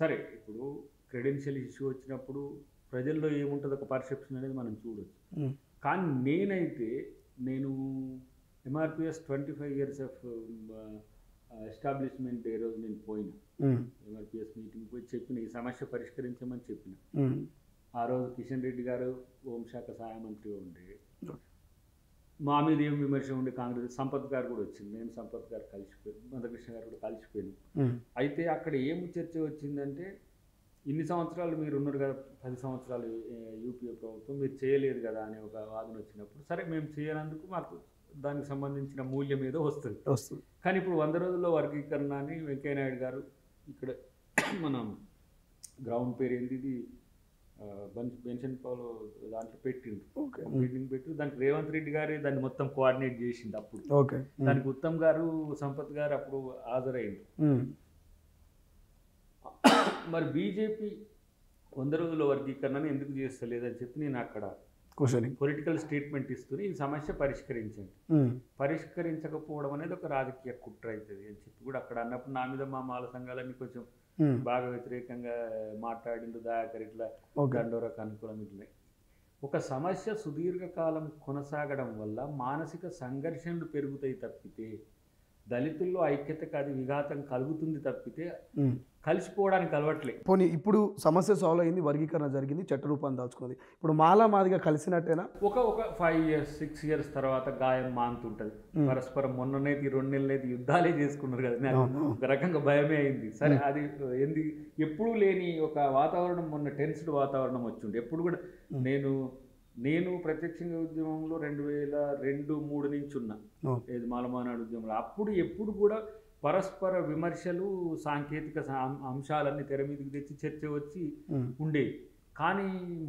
సరే, ఇప్పుడు క్రెడెన్షియల్ ఇష్యూ వచ్చినప్పుడు ప్రజల్లో ఏముంటుంది ఒక పర్సెప్షన్ అనేది మనం చూడొచ్చు. కానీ నేను ఎంఆర్పిఎస్ 25 years ఆఫ్ ఎస్టాబ్లిష్మెంట్ ఏ రోజు నేను పోయినా, ఎంఆర్పిఎస్ మీటింగ్ పోయి చెప్పిన ఈ సమస్య పరిష్కరించమని చెప్పిన. ఆ రోజు కిషన్ రెడ్డి గారు హోంశాఖ సహాయ మంత్రిగా ఉండే, మా మీద ఏం విమర్శ ఉండే కాంగ్రెస్, సంపత్ గారు కూడా వచ్చింది, నేను సంపత్ గారు కలిసిపోయాను, మందకృష్ణ గారు కూడా కలిసిపోయాను. అయితే అక్కడ ఏం చర్చ వచ్చిందంటే, ఇన్ని సంవత్సరాలు మీరు ఉన్నారు కదా, 10 సంవత్సరాలు యూపీఏ ప్రభుత్వం, మీరు చేయలేదు కదా అనే ఒక వాదన వచ్చినప్పుడు, సరే మేము చేయనందుకు మాకు దానికి సంబంధించిన మూల్యం ఏదో వస్తుంది. కానీ ఇప్పుడు 100 రోజుల్లో వర్గీకరణ అని వెంకయ్యనాయుడు గారు ఇక్కడ మనం గ్రౌండ్ పేరు ఏంటి, ఇది పెన్షన్ పాలు దాంట్లో పెట్టిండ్రు, మీటింగ్ పెట్టి దానికి రేవంత్ రెడ్డి గారే దాన్ని మొత్తం కోఆర్డినేట్ చేసింది. అప్పుడు దానికి ఉత్తమ్ గారు, సంపత్ గారు అప్పుడు హాజరైంది. మరి బీజేపీ 100 రోజుల వర్గీకరణని ఎందుకు చేస్తలేదని చెప్పి నేను అక్కడ పొలిటికల్ స్టేట్మెంట్ ఇస్తూనే ఈ సమస్య పరిష్కరించండి, పరిష్కరించకపోవడం అనేది ఒక రాజకీయ కుట్ర అవుతుంది అని చెప్పి కూడా అక్కడ అన్నప్పుడు నా మీద మా మాల సంఘాలన్నీ కొంచెం బాగా వ్యతిరేకంగా మాట్లాడిండు. దయాకర్ ఇట్లా దండోరకు అనుకూలం ఇట్లా ఒక సమస్య సుదీర్ఘకాలం కొనసాగడం వల్ల మానసిక సంఘర్షణలు పెరుగుతాయి తప్పితే, దళితుల్లో ఐక్యతకు అది విఘాతం కలుగుతుంది తప్పితే కలిసిపోవడానికి అలవట్లే. పోనీ ఇప్పుడు సమస్య సాల్వ్ అయింది, వర్గీకరణ జరిగింది, చట్ట రూపాన్ని దాచుకుంది, ఇప్పుడు మాలా మాదిగా కలిసినట్టేనా? ఒక 5 years 6 years తర్వాత గాయం మానుతుంటది. పరస్పరం మొన్ననే 2 నెలలైతే యుద్ధాలే చేసుకున్నారు కదా, ఒక రకంగా భయమే అయింది. సరే, అది ఎప్పుడూ లేని ఒక వాతావరణం, మొన్న టెన్స్డ్ వాతావరణం వచ్చింది. ఎప్పుడు కూడా నేను ప్రత్యక్షంగా ఉద్యమంలో 2002-3 నుంచి ఉన్నా, ఏది మాలమానాడు ఉద్యమంలో. ఎప్పుడు కూడా పరస్పర విమర్శలు, సాంకేతిక అంశాలన్నీ తెర మీదకి తెచ్చి చర్చ వచ్చి ఉండేవి. కానీ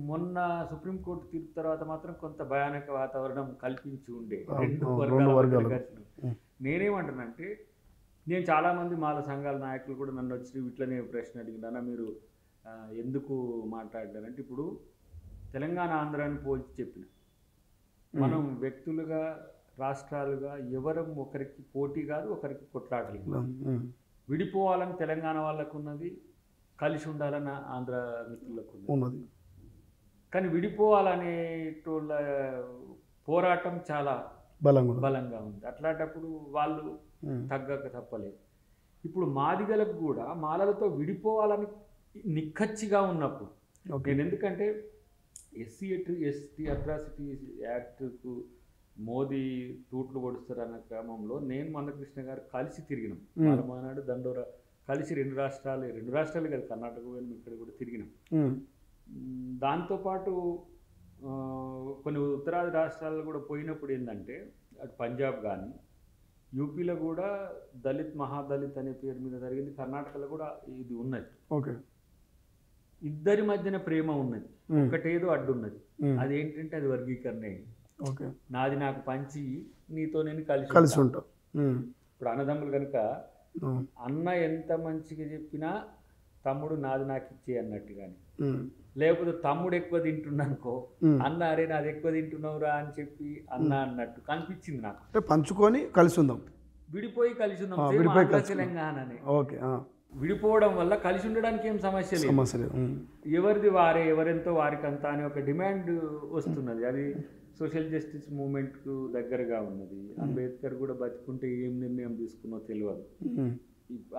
మొన్న సుప్రీంకోర్టు తీర్పు తర్వాత మాత్రం కొంత భయానక వాతావరణం కల్పించి ఉండే రెండు వర్గాల ఘర్షణ. నేనేమంటానంటే, నేను చాలామంది మాల సంఘాల నాయకులు కూడా నన్ను వచ్చి ఇట్లనే ప్రశ్న అడిగినా, మీరు ఎందుకు మాట్లాడారంటే, ఇప్పుడు తెలంగాణ ఆంధ్రాన్ని పోల్చి చెప్పిన, మనం వ్యక్తులుగా రాష్ట్రాలుగా ఎవరం ఒకరికి పోటీ కాదు, ఒకరికి కొట్లాడలేదు. విడిపోవాలని తెలంగాణ వాళ్ళకు ఉన్నది, కలిసి ఉండాలని ఆంధ్ర మిత్రులకు ఉన్నది. కానీ విడిపోవాలనేటోళ్ళ పోరాటం చాలా బలంగా ఉంది. అట్లాంటప్పుడు వాళ్ళు తగ్గక తప్పలేదు. ఇప్పుడు మాదిగలకు కూడా మాలలతో విడిపోవాలని నిక్కచ్చిగా ఉన్నప్పుడు నేను, ఎందుకంటే ఎస్టీ అట్రాసిటీ యాక్ట్కు మోదీ తూట్లు పొడుస్తారన్న క్రమంలో నేను మందకృష్ణ గారు కలిసి తిరిగినాం. మాలమానాడు, దండోరా కలిసి రెండు రాష్ట్రాలు కదా, కర్ణాటక పోయినాం, ఇక్కడ కూడా తిరిగినాం. దాంతోపాటు కొన్ని ఉత్తరాది రాష్ట్రాల్లో కూడా పోయినప్పుడు ఏంటంటే, అటు పంజాబ్ కానీ యూపీలో కూడా దళిత్ మహాదళిత్ అనే పేరు మీద జరిగింది, కర్ణాటకలో కూడా ఇది ఉన్నది. ఇద్దరి మధ్యన ప్రేమ ఉన్నది, ఒకటేదో అడ్డున్నది. అదేంటంటే అది వర్గీకరణ. నాది నాకు పంచి నీతో నేను కలిసి ఉంటాం. ఇప్పుడు అన్నదమ్ములు కనుక అన్న ఎంత మంచిగా చెప్పినా తమ్ముడు నాది నాకు ఇచ్చే అన్నట్టు, కానీ లేకపోతే తమ్ముడు ఎక్కువ తింటున్నానుకో, అన్న అరే నాది ఎక్కువ తింటున్నావురా అని చెప్పి అన్న అన్నట్టు కనిపించింది నాకు. పంచుకొని కలిసి ఉందాం, విడిపోయి కలిసి ఉందాం తెలంగాణని. విడిపోవడం వల్ల కలిసి ఉండడానికి ఏం సమస్య లేదు, ఎవరిది వారే, ఎవరెంతో వారికంతా అని ఒక డిమాండ్ వస్తున్నది. అది సోషల్ జస్టిస్ మూమెంట్కు దగ్గరగా ఉన్నది. అంబేద్కర్ కూడా బతుకుంటే ఏం నిర్ణయం తీసుకున్నో తెలియదు.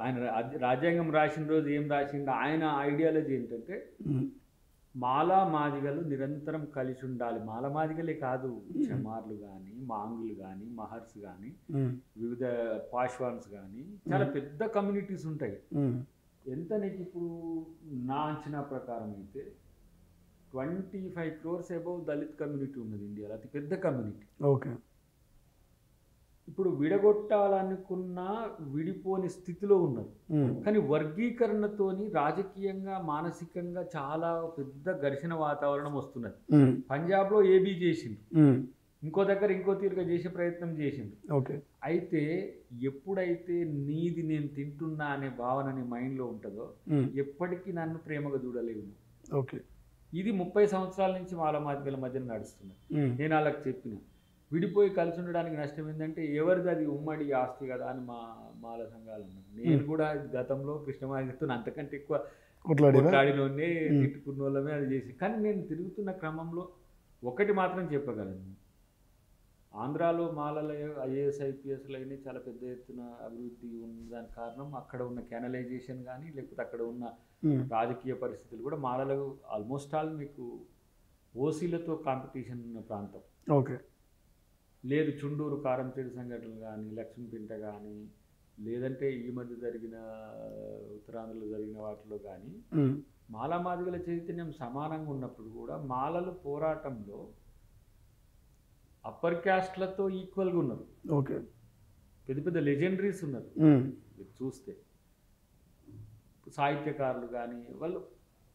ఆయన రాజ్యాంగం రాసిన రోజు ఏం రాసిండో, ఆయన ఐడియాలజీ ఏంటంటే మాలా మాదిగలు నిరంతరం కలిసి ఉండాలి. మాల మాదిగలే కాదు, చమార్లు కానీ, మాంగులు కానీ, మహర్స్ కానీ, వివిధ పాశ్వాన్స్ కానీ, చాలా పెద్ద కమ్యూనిటీస్ ఉంటాయి. ఎంత నీకు ఇప్పుడు నా అంచనా ప్రకారం అయితే 25 crores అబౌవ్ దళిత్ కమ్యూనిటీ ఉన్నది ఇండియాలో, అతి పెద్ద కమ్యూనిటీ. ఇప్పుడు విడగొట్టాలనుకున్నా విడిపోని స్థితిలో ఉన్నారు. కానీ వర్గీకరణతోని రాజకీయంగా మానసికంగా చాలా పెద్ద ఘర్షణ వాతావరణం వస్తున్నది. పంజాబ్లో ఏబీ చేసిండు, ఇంకో దగ్గర ఇంకో తీరుగా చేసే ప్రయత్నం చేసిండు. ఓకే. అయితే ఎప్పుడైతే నీది నేను తింటున్నా అనే భావన నీ మైండ్లో ఉంటుందో ఎప్పటికీ నన్ను ప్రేమగా చూడలేవు. ఓకే. ఇది 30 సంవత్సరాల నుంచి మాల మాదిగల మధ్యన నడుస్తున్నది. నేను వాళ్ళకి చెప్పిన విడిపోయి కలిసి ఉండడానికి నష్టం ఏంటంటే ఎవరిది అది ఉమ్మడి ఆస్తి కదా అని మాల సంఘాలు అన్నారు. నేను కూడా గతంలో కృష్ణమాదిగతో అంతకంటే ఎక్కువ కొట్లాడిలోనే తిట్టుకున్న వాళ్ళమే అది చేసి. కానీ నేను తిరుగుతున్న క్రమంలో ఒకటి మాత్రం చెప్పగలను, ఆంధ్రాలో మాలల ఐఏఎస్ ఐపీఎస్లు అయినా చాలా పెద్ద ఎత్తున అభివృద్ధి ఉన్నదానికి కారణం అక్కడ ఉన్న క్యానలైజేషన్ కానీ లేకపోతే అక్కడ ఉన్న రాజకీయ పరిస్థితులు కూడా మాలలకు ఆల్మోస్ట్ ఆల్ మీకు ఓసీలతో కాంపిటీషన్ ఉన్న ప్రాంతం. ఓకే. లేదు చుండూరు కారంచేడు సంఘటనలు కానీ లక్ష్మీపింట కానీ లేదంటే ఈ మధ్య జరిగిన ఉత్తరాంధ్రలో జరిగిన వాటిలో కానీ మాలా మాదిగల చైతన్యం సమానంగా ఉన్నప్పుడు కూడా మాలలు పోరాటంలో అప్పర్ క్యాస్ట్లతో ఈక్వల్గా ఉన్నారు. ఓకే. పెద్ద పెద్ద లెజెండరీస్ ఉన్నారు. మీరు చూస్తే సాహిత్యకారులు కానీ వాళ్ళు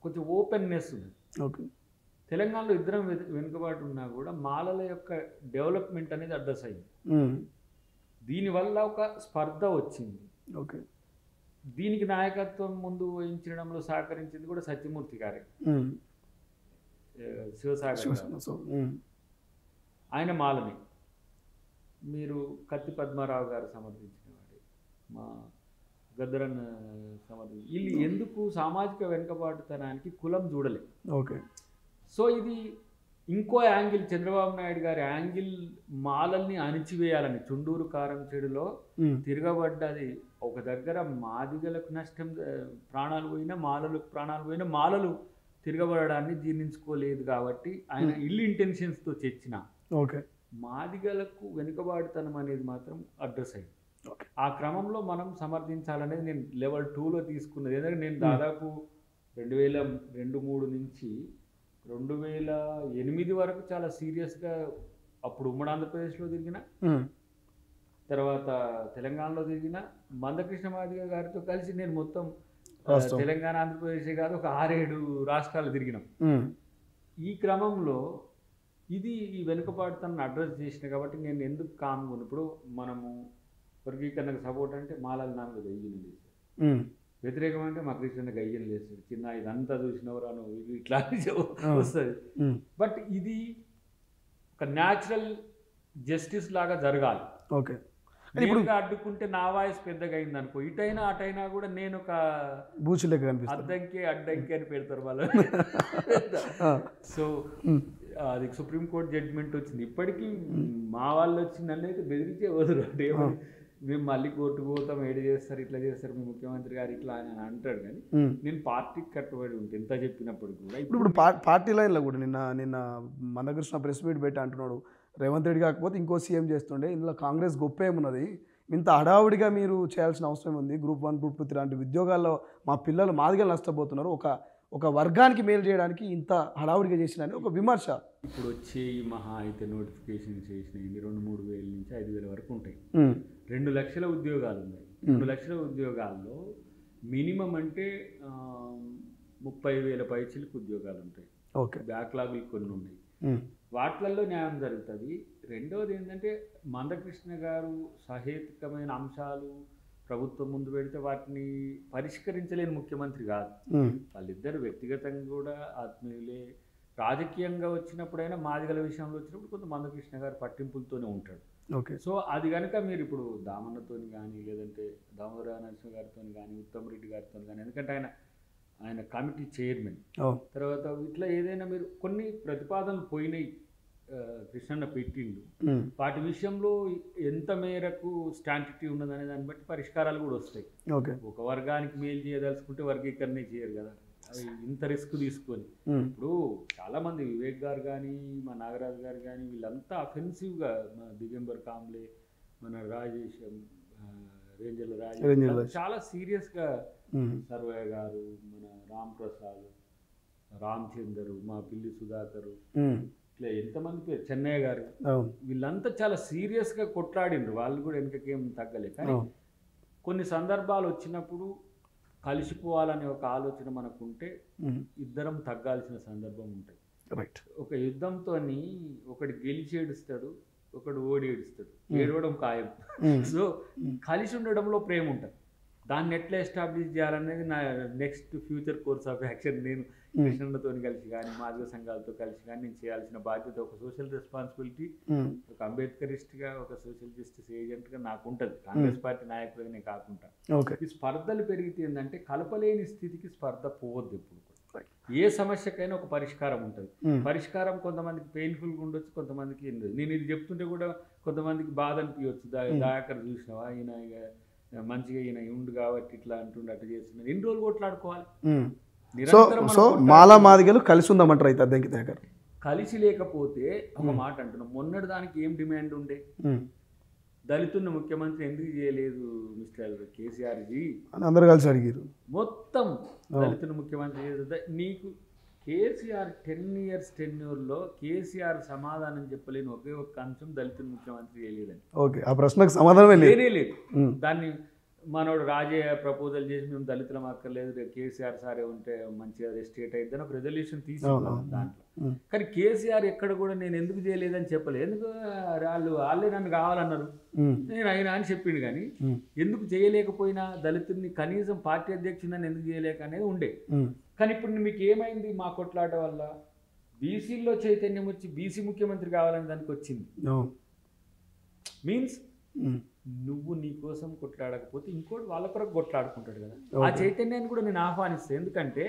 కొంచెం ఓపెన్నెస్ ఉన్నది. ఓకే. తెలంగాణలో ఇద్దరం వెనుకబాటు ఉన్నా కూడా మాలల యొక్క డెవలప్మెంట్ అనేది అడ్రస్ అయింది. దీనివల్ల ఒక స్పర్ధ వచ్చింది. ఓకే. దీనికి నాయకత్వం ముందు వహించడంలో సహకరించింది కూడా సత్యమూర్తి గారే, శివసాగర్. ఆయన మాలని మీరు కత్తి పద్మారావు గారు సమర్థించిన వాడే, మా గద్దరన్న సమర్థించి వీళ్ళు ఎందుకు సామాజిక వెనుకబాటుతనానికి కులం చూడలే. ఓకే. సో ఇది ఇంకో యాంగిల్, చంద్రబాబు నాయుడు గారి యాంగిల్ మాలల్ని అణిచివేయాలని. చుండూరు కారంచేడులో తిరగబడ్డది ఒక దగ్గర మాదిగలకు నష్టం, ప్రాణాలు పోయినా మాలలకు ప్రాణాలు పోయినా మాలలు తిరగబడడాన్ని జీర్ణించుకోలేదు కాబట్టి ఆయన ఇల్ ఇంటెన్షన్స్తో తెచ్చిన ఓకే మాదిగలకు వెనుకబాటుతనం అనేది మాత్రం అడ్రస్ అయింది. ఆ క్రమంలో మనం సమర్థించాలనేది నేను లెవెల్ 2లో తీసుకున్నది. ఎందుకంటే నేను దాదాపు 2002-03 నుంచి 2008 వరకు చాలా సీరియస్గా అప్పుడు ఉమ్మడి ఆంధ్రప్రదేశ్లో తిరిగిన, తర్వాత తెలంగాణలో తిరిగిన, మందకృష్ణ మాదిగ గారితో కలిసి నేను మొత్తం తెలంగాణ ఆంధ్రప్రదేశ్ కాదు ఒక 6-7 రాష్ట్రాలు తిరిగినాం. ఈ క్రమంలో ఇది ఈ వెనుకబాటుతనాన్ని అడ్రస్ చేసిన కాబట్టి నేను ఎందుకు కామ్గా ఇప్పుడు మనము వర్గీకరణకు సపోర్ట్ అంటే మాలాలు నాన్న గయ్యలు లేసాడు, వ్యతిరేకం అంటే మా కృష్ణ గయ్యలు లేసాడు, చిన్న ఇదంతా చూసినవరా నువ్వు ఇది ఇట్లా వస్తుంది. బట్ ఇది ఒక న్యాచురల్ జస్టిస్ లాగా జరగాలి. ఓకే. ఇప్పుడు అడ్డుకుంటే నా వాయిస్ పెద్దగా అయింది అనుకో, ఇటైనా అటైనా కూడా నేను ఒక బూచులే అడ్డంకి అని పెడతారు వాళ్ళు. సో అది సుప్రీంకోర్టు జడ్జిమెంట్ వచ్చింది. ఇప్పటికీ మా వాళ్ళు వచ్చి నన్ను అయితే బెదిరించే వదరు అంటే మేము మళ్ళీ కోర్టుకు పోతాం, ఏడు చేస్తారు ఇట్లా చేస్తారు మీ ముఖ్యమంత్రి గారు ఇట్లా అని అంటాడు. కానీ నేను పార్టీకి కట్టుబడి ఉంటే ఎంత చెప్పినప్పటికి కూడా ఇప్పుడు పార్టీ లైన్లో కూడా నిన్న మందకృష్ణ ప్రెస్ మీట్ పెట్టి అంటున్నాడు, రేవంత్ రెడ్డి కాకపోతే ఇంకో సీఎం చేస్తుండే, ఇందులో కాంగ్రెస్ గొప్ప ఏమున్నది, ఇంత హడావుడిగా మీరు చేయాల్సిన అవసరం ఉంది, గ్రూప్ 1 గ్రూప్ 2 లాంటి ఉద్యోగాల్లో మా పిల్లలు మాదిగలు నష్టపోతున్నారు, ఒక వర్గానికి మేలు చేయడానికి ఇంత హడావుడిగా చేసినని ఒక విమర్శ. ఇప్పుడు వచ్చే ఈ మహా అయితే నోటిఫికేషన్ చేసినాయి 2-3 వేల నుంచి 5,000 వరకు ఉంటాయి. 2 లక్షల ఉద్యోగాలు ఉన్నాయి. 2 లక్షల ఉద్యోగాల్లో మినిమం అంటే 30,000 పైచిలకు ఉద్యోగాలు ఉంటాయి. ఓకే. బ్యాక్లాగులు కొన్ని ఉన్నాయి, వాటిల్లో న్యాయం జరుగుతుంది. రెండవది ఏంటంటే మందకృష్ణ గారు సహేతుకమైన అంశాలు ప్రభుత్వం ముందు పెడితే వాటిని పరిష్కరించలేని ముఖ్యమంత్రి కాదు. వాళ్ళిద్దరు వ్యక్తిగతంగా కూడా ఆత్మీయులే. రాజకీయంగా వచ్చినప్పుడైనా మాదిగల విషయంలో వచ్చినప్పుడు కొంత మందకృష్ణ గారు పట్టింపులతోనే ఉంటాడు. ఓకే. సో అది కనుక మీరు ఇప్పుడు దామన్నతో కానీ లేదంటే దామోదర నరసింహ గారితో కానీ ఉత్తమ్ రెడ్డి గారితో కానీ, ఎందుకంటే ఆయన కమిటీ చైర్మన్, తర్వాత ఇట్లా ఏదైనా మీరు కొన్ని ప్రతిపాదనలు పోయినాయి కృష్ణన్న పెట్టిండు, వాటి విషయంలో ఎంత మేరకు స్టాంటిటీ ఉన్నదనే దాన్ని బట్టి పరిష్కారాలు కూడా వస్తాయి. ఒక వర్గానికి మేలు చేయదలుచుకుంటే వర్గీకరణ చేయరు కదా, అవి ఇంత రిస్క్ తీసుకొని. ఇప్పుడు చాలామంది వివేక్ గారు కానీ మా నాగరాజు గారు కానీ వీళ్ళంతా అఫెన్సివ్గా, మన దిగంబర్ కాంబ్లే, మన రాజేష్ రేంజర్ల రాజేష్ చాలా సీరియస్గా, సర్వయ్య గారు, మన రామ్ ప్రసాద్, రామచందరు, మా పిల్లి సుధాకరు, ఇట్లా ఎంతమంది పేరు చెన్నయ్య గారు అవును వీళ్ళంతా చాలా సీరియస్గా కొట్లాడిండ్రు, వాళ్ళు కూడా వెనకకేం తగ్గలేదు. కానీ కొన్ని సందర్భాలు వచ్చినప్పుడు కలిసిపోవాలనే ఒక ఆలోచన మనకుంటే ఇద్దరం తగ్గాల్సిన సందర్భం ఉంటుంది. రైట్. ఒక యుద్ధంతో ఒకటి గెలిచి ఏడుస్తాడు, ఒకడు ఓడి ఏడుస్తాడు, ఏడవడం ఖాయం. సో కలిసి ఉండడంలో ప్రేమ ఉంటుంది. దాన్ని ఎట్లా ఎస్టాబ్లిష్ చేయాలనేది నా next future course of action. నేను కృష్ణతో కలిసి కానీ మాదిగ సంఘాలతో కలిసి కానీ నేను చేయాల్సిన బాధ్యత, ఒక సోషల్ రెస్పాన్సిబిలిటీ, ఒక అంబేద్కరిస్ట్గా, ఒక సోషల్ జస్టిస్ ఏజెంట్గా నాకు ఉంటుంది. కాంగ్రెస్ పార్టీ నాయకుడిగా నేను కాకుండా. ఈ స్పర్ధలు పెరిగితే ఏంటంటే కలపలేని స్థితికి స్పర్ధ పోవద్దు. ఎప్పుడు ఏ సమస్యకైనా ఒక పరిష్కారం ఉంటుంది. పరిష్కారం కొంతమందికి పెయిన్ఫుల్గా ఉండొచ్చు, కొంతమందికి నేను ఇది చెప్తుంటే కూడా కొంతమందికి బాధ అనిపించవచ్చు. దయాకర్ చూసినావా, ఈయన మంచిగా ఈయన ఉండు కాబట్టి ఇట్లా అంటుండే అట్లా చేస్తున్నారు, ఎన్ని రోజులు కొట్లాడుకోవాలి. సో మాలా మాదిగలు కలిసి ఉందామంటారు అయితే అద్దెంకి దయాకర్. కలిసి లేకపోతే ఒక మాట అంటున్నాం, మొన్నటి దానికి ఏం డిమాండ్ ఉండే, దళితున్న ముఖ్యమంత్రి ఎందుకు చేయలేదు మిస్టర్ కేసీఆర్ జీ అందరు కలిసి అడిగారు. మొత్తం దళితున్న ముఖ్యమంత్రి నీకు కేసీఆర్ 10 years టెన్యూర్లో కేసీఆర్ సమాధానం చెప్పలేని ఒకే ఒక్క అంశం దళితుల ముఖ్యమంత్రి చేయలేదని. ఓకే, ఆ ప్రశ్నకు సమాధానమే లేదు. దాన్ని మనోడు రాజయ్య ప్రపోజల్ చేసి మేము దళితులం అక్కర్లేదు, కేసీఆర్ సారే ఉంటే మంచిగా స్టేట్ అయిద్దని ఒక రెజల్యూషన్ తీసుకున్నాం దాంట్లో. కానీ కేసీఆర్ ఎక్కడ కూడా నేను ఎందుకు చేయలేదని చెప్పలేదు. ఎందుకు వాళ్ళే నన్ను కావాలన్నారు, నేను అయినా అని చెప్పిండు. కానీ ఎందుకు చేయలేకపోయినా దళితుడిని కనీసం పార్టీ అధ్యక్షుడిని ఎందుకు చేయలేక అనేది ఉండే. కానీ ఇప్పుడు మీకు ఏమైంది, మా కొట్లాట వల్ల బీసీల్లో చైతన్యం వచ్చి బీసీ ముఖ్యమంత్రి కావాలని దానికి వచ్చింది. మీన్స్ నువ్వు నీ కోసం కొట్లాడకపోతే ఇంకోటి వాళ్ళ కొరకు కొట్లాడుకుంటాడు కదా. ఆ చైతన్యాన్ని కూడా నేను ఆహ్వానిస్తాను. ఎందుకంటే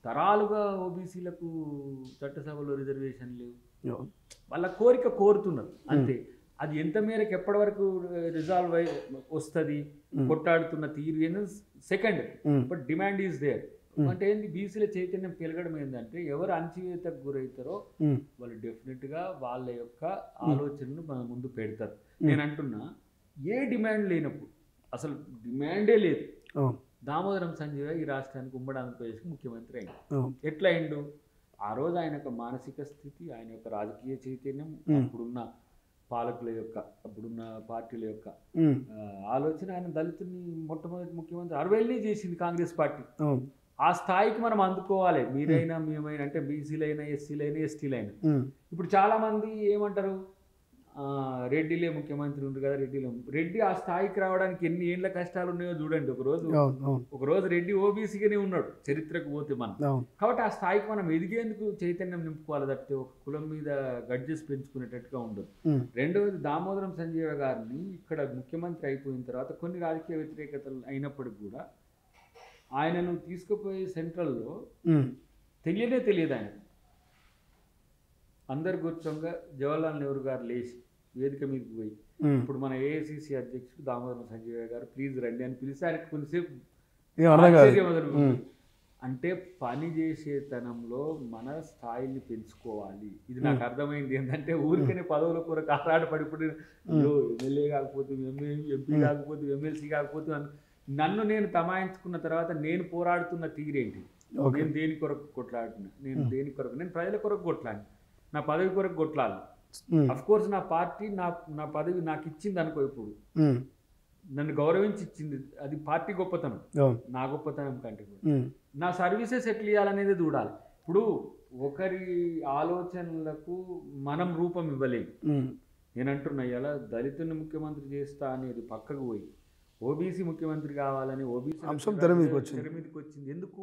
తరాలుగా ఓబీసీలకు చట్టసభలో రిజర్వేషన్ లేవు, వాళ్ళ కోరిక కోరుతున్నారు అంతే. అది ఎంత మేరకు ఎప్పటి వరకు రిజాల్వ్ అయి వస్తుంది, కొట్లాడుతున్న తీరు second, but demand is there. అంటే ఏంది, బీసీల చైతన్యం పెరగడం ఏంటంటే ఎవరు అణచివేతకు గురవుతారో వాళ్ళు డెఫినెట్గా వాళ్ళ యొక్క ఆలోచనను మన ముందు పెడతారు. నేను అంటున్నా, ఏ డిమాండ్ లేనప్పుడు, అసలు డిమాండే లేదు, దామోదరం సంజయ్ ఈ రాష్ట్రానికి ఉమ్మడి ఆంధ్రప్రదేశ్కి ముఖ్యమంత్రి అయింది. ఎట్లా అయిండు, ఆ రోజు ఆయన యొక్క మానసిక స్థితి, ఆయన యొక్క రాజకీయ చైతన్యం, అప్పుడున్న పాలకుల యొక్క, అప్పుడున్న పార్టీల యొక్క ఆలోచన, ఆయన దళితుల్ని మొట్టమొదటి ముఖ్యమంత్రి 60 చేసింది కాంగ్రెస్ పార్టీ. ఆ స్థాయికి మనం అందుకోవాలి. మీరైనా మేమైనా, అంటే బీసీలైనా ఎస్సీలైనా ఎస్టీలైనా. ఇప్పుడు చాలామంది ఏమంటారు, రెడ్డిలే ముఖ్యమంత్రి ఉంది కదా, రెడ్డి ఆ స్థాయికి రావడానికి ఎన్ని ఏళ్ళ కష్టాలు ఉన్నాయో చూడండి. ఒకరోజు రెడ్డి ఓబీసీగానే ఉన్నాడు చరిత్రకు పోతే మనం. కాబట్టి ఆ స్థాయికి మనం ఎదిగేందుకు చైతన్యం నింపుకోవాలి తప్పితే ఒక కులం మీద గడ్జెస్ పెంచుకునేటట్టుగా ఉండదు. రెండవది, దామోదరం సంజయ్ గారిని ఇక్కడ ముఖ్యమంత్రి అయిపోయిన తర్వాత కొన్ని రాజకీయ వ్యతిరేకతలు అయినప్పటికి కూడా ఆయనను తీసుకుపోయి సెంట్రల్లో తెలియదు ఆయన. అందరు కూర్చోగా జవహర్లాల్ నెహ్రూ గారు లేచి వేదిక మీదకి పోయి, ఇప్పుడు మన ఏఐసిసి అధ్యక్షుడు దామోదరం సంజయ్ గారు ప్లీజ్ రండి అని పిలిస్తే ఆయనకు కొంతసేపు అంటే పని చేసేతనంలో మన స్థాయిని పెంచుకోవాలి. ఇది నాకు అర్థమైంది. ఏంటంటే ఊరికనే పదవుల కొరకు ఆరాటపడి ఎమ్మెల్యే కాకపోతే ఎంపీ కాకపోతే ఎమ్మెల్సీ కాకపోతే నన్ను నేను తమాయించుకున్న తర్వాత నేను పోరాడుతున్న తీరేంటి, నేను దేని కొరకు కొట్లాడుతున్నా, నేను ప్రజల కొరకు కొట్లాడి, నా పదవి కొరకు కొట్లాలి. అఫ్ కోర్స్ నా పార్టీ నా పదవి నాకు ఇచ్చింది అనుకో, ఇప్పుడు నన్ను గౌరవించి ఇచ్చింది, అది పార్టీ గొప్పతనం. నా గొప్పతనం కంటే నా సర్వీసెస్ ఎట్లా ఇవ్వాలనేది చూడాలి. ఇప్పుడు ఒకరి ఆలోచనలకు మనం రూపం ఇవ్వలేము. నేను అంటున్నా, ఇలా దళితుని ముఖ్యమంత్రి చేస్తా అనేది పక్కకు పోయి ఓబీసీ ముఖ్యమంత్రి కావాలని ఓబీసీ అంశం తెర మీదకి వచ్చింది. ఎందుకు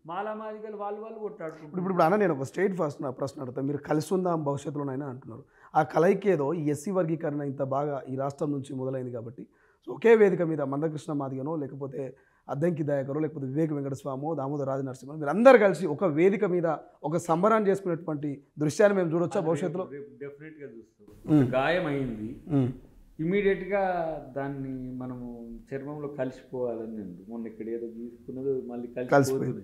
మాలామాదిగలు వాళ్ళు కొట్టాడుకుంటారు. ఇప్పుడు అన్న, నేను ఒక స్టేట్ ప్రశ్న అడుగుతాను. మీరు కలిసి ఉందాం భవిష్యత్తులోనైనా అంటున్నారు. ఆ కలయికి ఏదో ఈ ఎస్సీ వర్గీకరణ ఇంత బాగా ఈ రాష్ట్రం నుంచి మొదలైంది కాబట్టి, సో ఒకే వేదిక మీద మందకృష్ణ మాదిగనో, లేకపోతే అద్దంకి దయాకరో, లేకపోతే వివేక వెంకటస్వామో, దామోదర రాజనరసింహ, మీరు అందరు కలిసి ఒక వేదిక మీద ఒక సంబరాన్ని చేసుకునేటువంటి దృశ్యాన్ని మేము చూడొచ్చా భవిష్యత్తులో? డెఫినెట్గా చూస్తాం. గాయం అయింది, ఇమ్మీడియట్గా దాన్ని మనము చర్మంలో కలిసిపోవాలని నేను మొన్న ఇక్కడ ఏదో తీసుకున్నది మళ్ళీ కలిసిపోతుంది.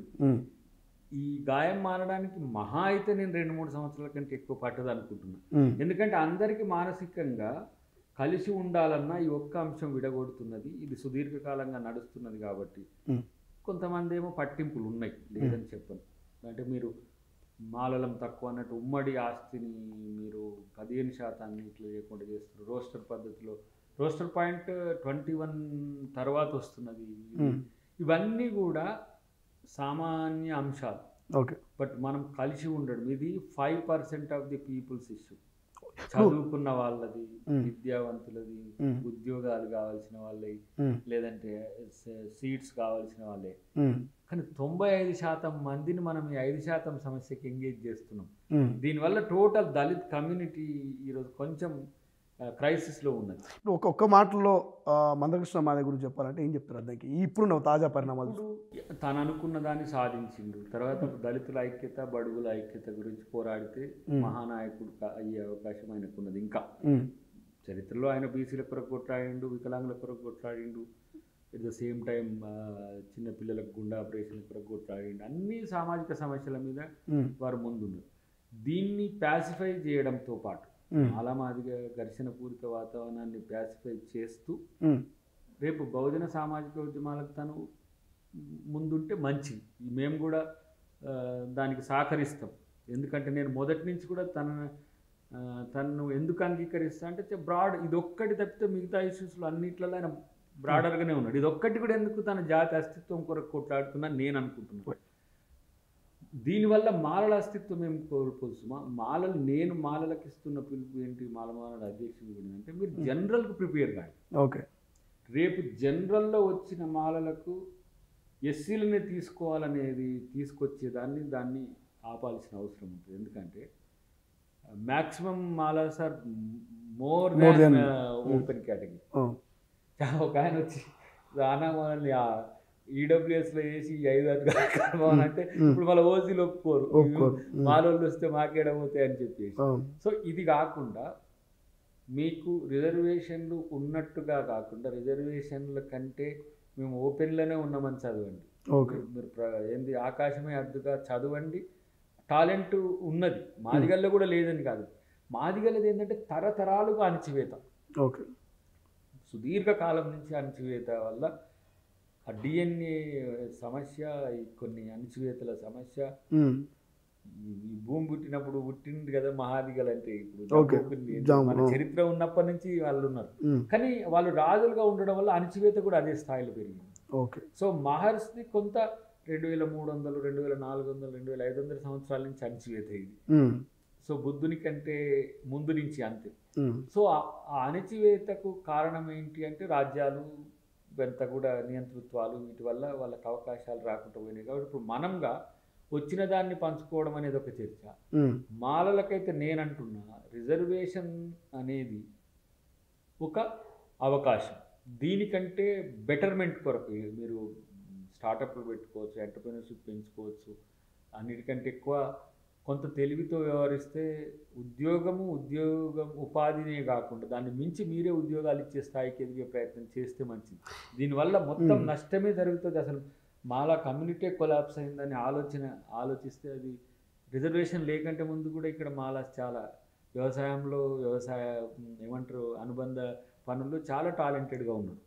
ఈ గాయం మారడానికి మహా అయితే నేను 2-3 సంవత్సరాల కంటే ఎక్కువ పట్టదు అనుకుంటున్నాను. ఎందుకంటే అందరికీ మానసికంగా కలిసి ఉండాలన్నా ఈ ఒక్క అంశం విడగొడుతున్నది, ఇది సుదీర్ఘకాలంగా నడుస్తున్నది కాబట్టి కొంతమంది ఏమో పట్టింపులు ఉన్నాయి, లేదని చెప్పను. అంటే మీరు మాలలం తక్కువ అన్నట్టు ఉమ్మడి ఆస్తిని మీరు 15% ఇట్లా చేయకుండా చేస్తారు. రోస్టర్ పద్ధతిలో రోస్టర్ పాయింట్ 21 తర్వాత వస్తున్నది. ఇవన్నీ కూడా సామాన్య అంశాలు. ఓకే. బట్ మనం కలిసి ఉండడం ఇది 5% ఆఫ్ ది పీపుల్స్ ఇష్యూ. చదువుకున్న వాళ్ళది, విద్యావంతులది, ఉద్యోగాలు కావాల్సిన వాళ్ళే, లేదంటే సీట్స్ కావాల్సిన వాళ్ళే. కానీ 95% మందిని మనం ఈ 5% సమస్యకి ఎంగేజ్ చేస్తున్నాం. దీనివల్ల టోటల్ దళిత్ కమ్యూనిటీ ఈరోజు కొంచెం క్రైసిస్లో ఉన్నది. ఇప్పుడు ఒక్క మాటలో మందకృష్ణ మాదిగ గురించి చెప్పాలంటే ఏం చెప్తారు దానికి ఇప్పుడున్న తాజా పరిణామాలు? ఇప్పుడు తను అనుకున్న దాన్ని సాధించిండు. తర్వాత దళితుల ఐక్యత, బడుగుల ఐక్యత గురించి పోరాడితే మహానాయకుడు అయ్యే అవకాశం ఆయనకున్నది. ఇంకా చరిత్రలో ఆయన బీసీల కొరకు కొట్లాడిండు, వికలాంగుల కొరకు కొట్లాడిండు, ఎట్ ద సేమ్ టైం చిన్నపిల్లలకు గుండె ఆపరేషన్ కొరకు కొట్లాడిండు. అన్ని సామాజిక సమస్యల మీద వారు ముందున్నారు. దీన్ని ప్యాసిఫై చేయడంతో పాటు మాదిగా ఘర్షణపూరిత వాతావరణాన్ని ప్యాసిఫై చేస్తూ రేపు బహుజన సామాజిక ఉద్యమాలకు తను ముందుంటే మంచిది. మేము కూడా దానికి సహకరిస్తాం. ఎందుకంటే నేను మొదటి నుంచి కూడా తను ఎందుకు అంగీకరిస్తా అంటే బ్రాడ్ ఇదొక్కటి తప్పితే మిగతా ఇష్యూస్లో అన్నిట్లలో ఆయన బ్రాడర్గానే ఉన్నాడు. ఇదొక్కటి కూడా ఎందుకు తన జాతి అస్తిత్వం కొరకు కొట్లాడుతున్నా నేను అనుకుంటున్నాను. దీనివల్ల మాలల అస్తిత్వం ఏం కోల్పోతున్నా నేను మాలలకు ఇస్తున్న పిలుపు ఏంటి, మాలమాలల అధ్యక్షుడు అంటే మీరు జనరల్కు ప్రిపేర్ కాదు. ఓకే. రేపు జనరల్లో వచ్చిన మాలలకు ఎస్సీలనే తీసుకోవాలనేది దాన్ని ఆపాల్సిన అవసరం ఉంటుంది. ఎందుకంటే maximum Malas are more than open category. ఒక ఆయన వచ్చి రానామాలని ఈడబ్ల్యూఎస్లో వేసి 5 అంటే ఇప్పుడు మళ్ళీ ఓసీలు ఒప్పుకోరు, మాలోళ్ళు వస్తే మాకేడమవుతాయి అని చెప్పేసి. సో ఇది కాకుండా మీకు రిజర్వేషన్లు ఉన్నట్టుగా కాకుండా రిజర్వేషన్ల కంటే మేము ఓపెన్లోనే ఉన్నామని చదవండి. మీరు ఏంది ఆకాశమే అద్దుగా చదవండి. టాలెంట్ ఉన్నది మాదిగల్లో కూడా లేదని కాదు. మాదిగలది ఏంటంటే తరతరాలుగా అణచివేత. ఓకే. సుదీర్ఘకాలం నుంచి అణచివేత వల్ల ఆ డిఎన్ఏ సమస్య, కొన్ని అణచివేతల సమస్య, ఈ భూమి పుట్టింది కదా మహాదిగలు అంటే ఇప్పుడు మన చరిత్ర ఉన్నప్పటి నుంచి వాళ్ళు ఉన్నారు. కానీ వాళ్ళు రాజులుగా ఉండడం వల్ల అణచివేత కూడా అదే స్థాయిలో పెరిగింది. సో మహర్షి కొంత 2300, 2400, 2500 సంవత్సరాల నుంచి అణచివేత ఇది. సో బుద్ధుని కంటే ముందు నుంచి అంతే. సో ఆ అణచివేతకు కారణం ఏంటి అంటే రాజ్యాలు, ఇవంతా కూడా నియంతృత్వాలు, వీటి వల్ల వాళ్ళకి అవకాశాలు రాకుండా పోయినాయి. కాబట్టి ఇప్పుడు మనంగా వచ్చిన దాన్ని పంచుకోవడం అనేది ఒక చర్చ. మాలలకైతే నేనంటున్నా రిజర్వేషన్ అనేది ఒక అవకాశం. దీనికంటే బెటర్మెంట్ కొరకు మీరు స్టార్టప్లు పెట్టుకోవచ్చు, ఎంటర్ప్రెన్యూర్షిప్ పెంచుకోవచ్చు. అన్నిటికంటే ఎక్కువ కొంత తెలివితో వ్యవహరిస్తే ఉపాధినే కాకుండా దాన్ని మించి మీరే ఉద్యోగాలు ఇచ్చే స్థాయికి ఎదిగే ప్రయత్నం చేస్తే మంచిది. దీనివల్ల మొత్తం నష్టమే జరుగుతుంది. అసలు మాలా కమ్యూనిటీ కొలాప్స్ అయిందని ఆలోచిస్తే అది రిజర్వేషన్ లేకంటే ముందు కూడా ఇక్కడ మాలాస్ చాలా ఏమంటారు అనుబంధ పనులు చాలా టాలెంటెడ్గా ఉన్నారు.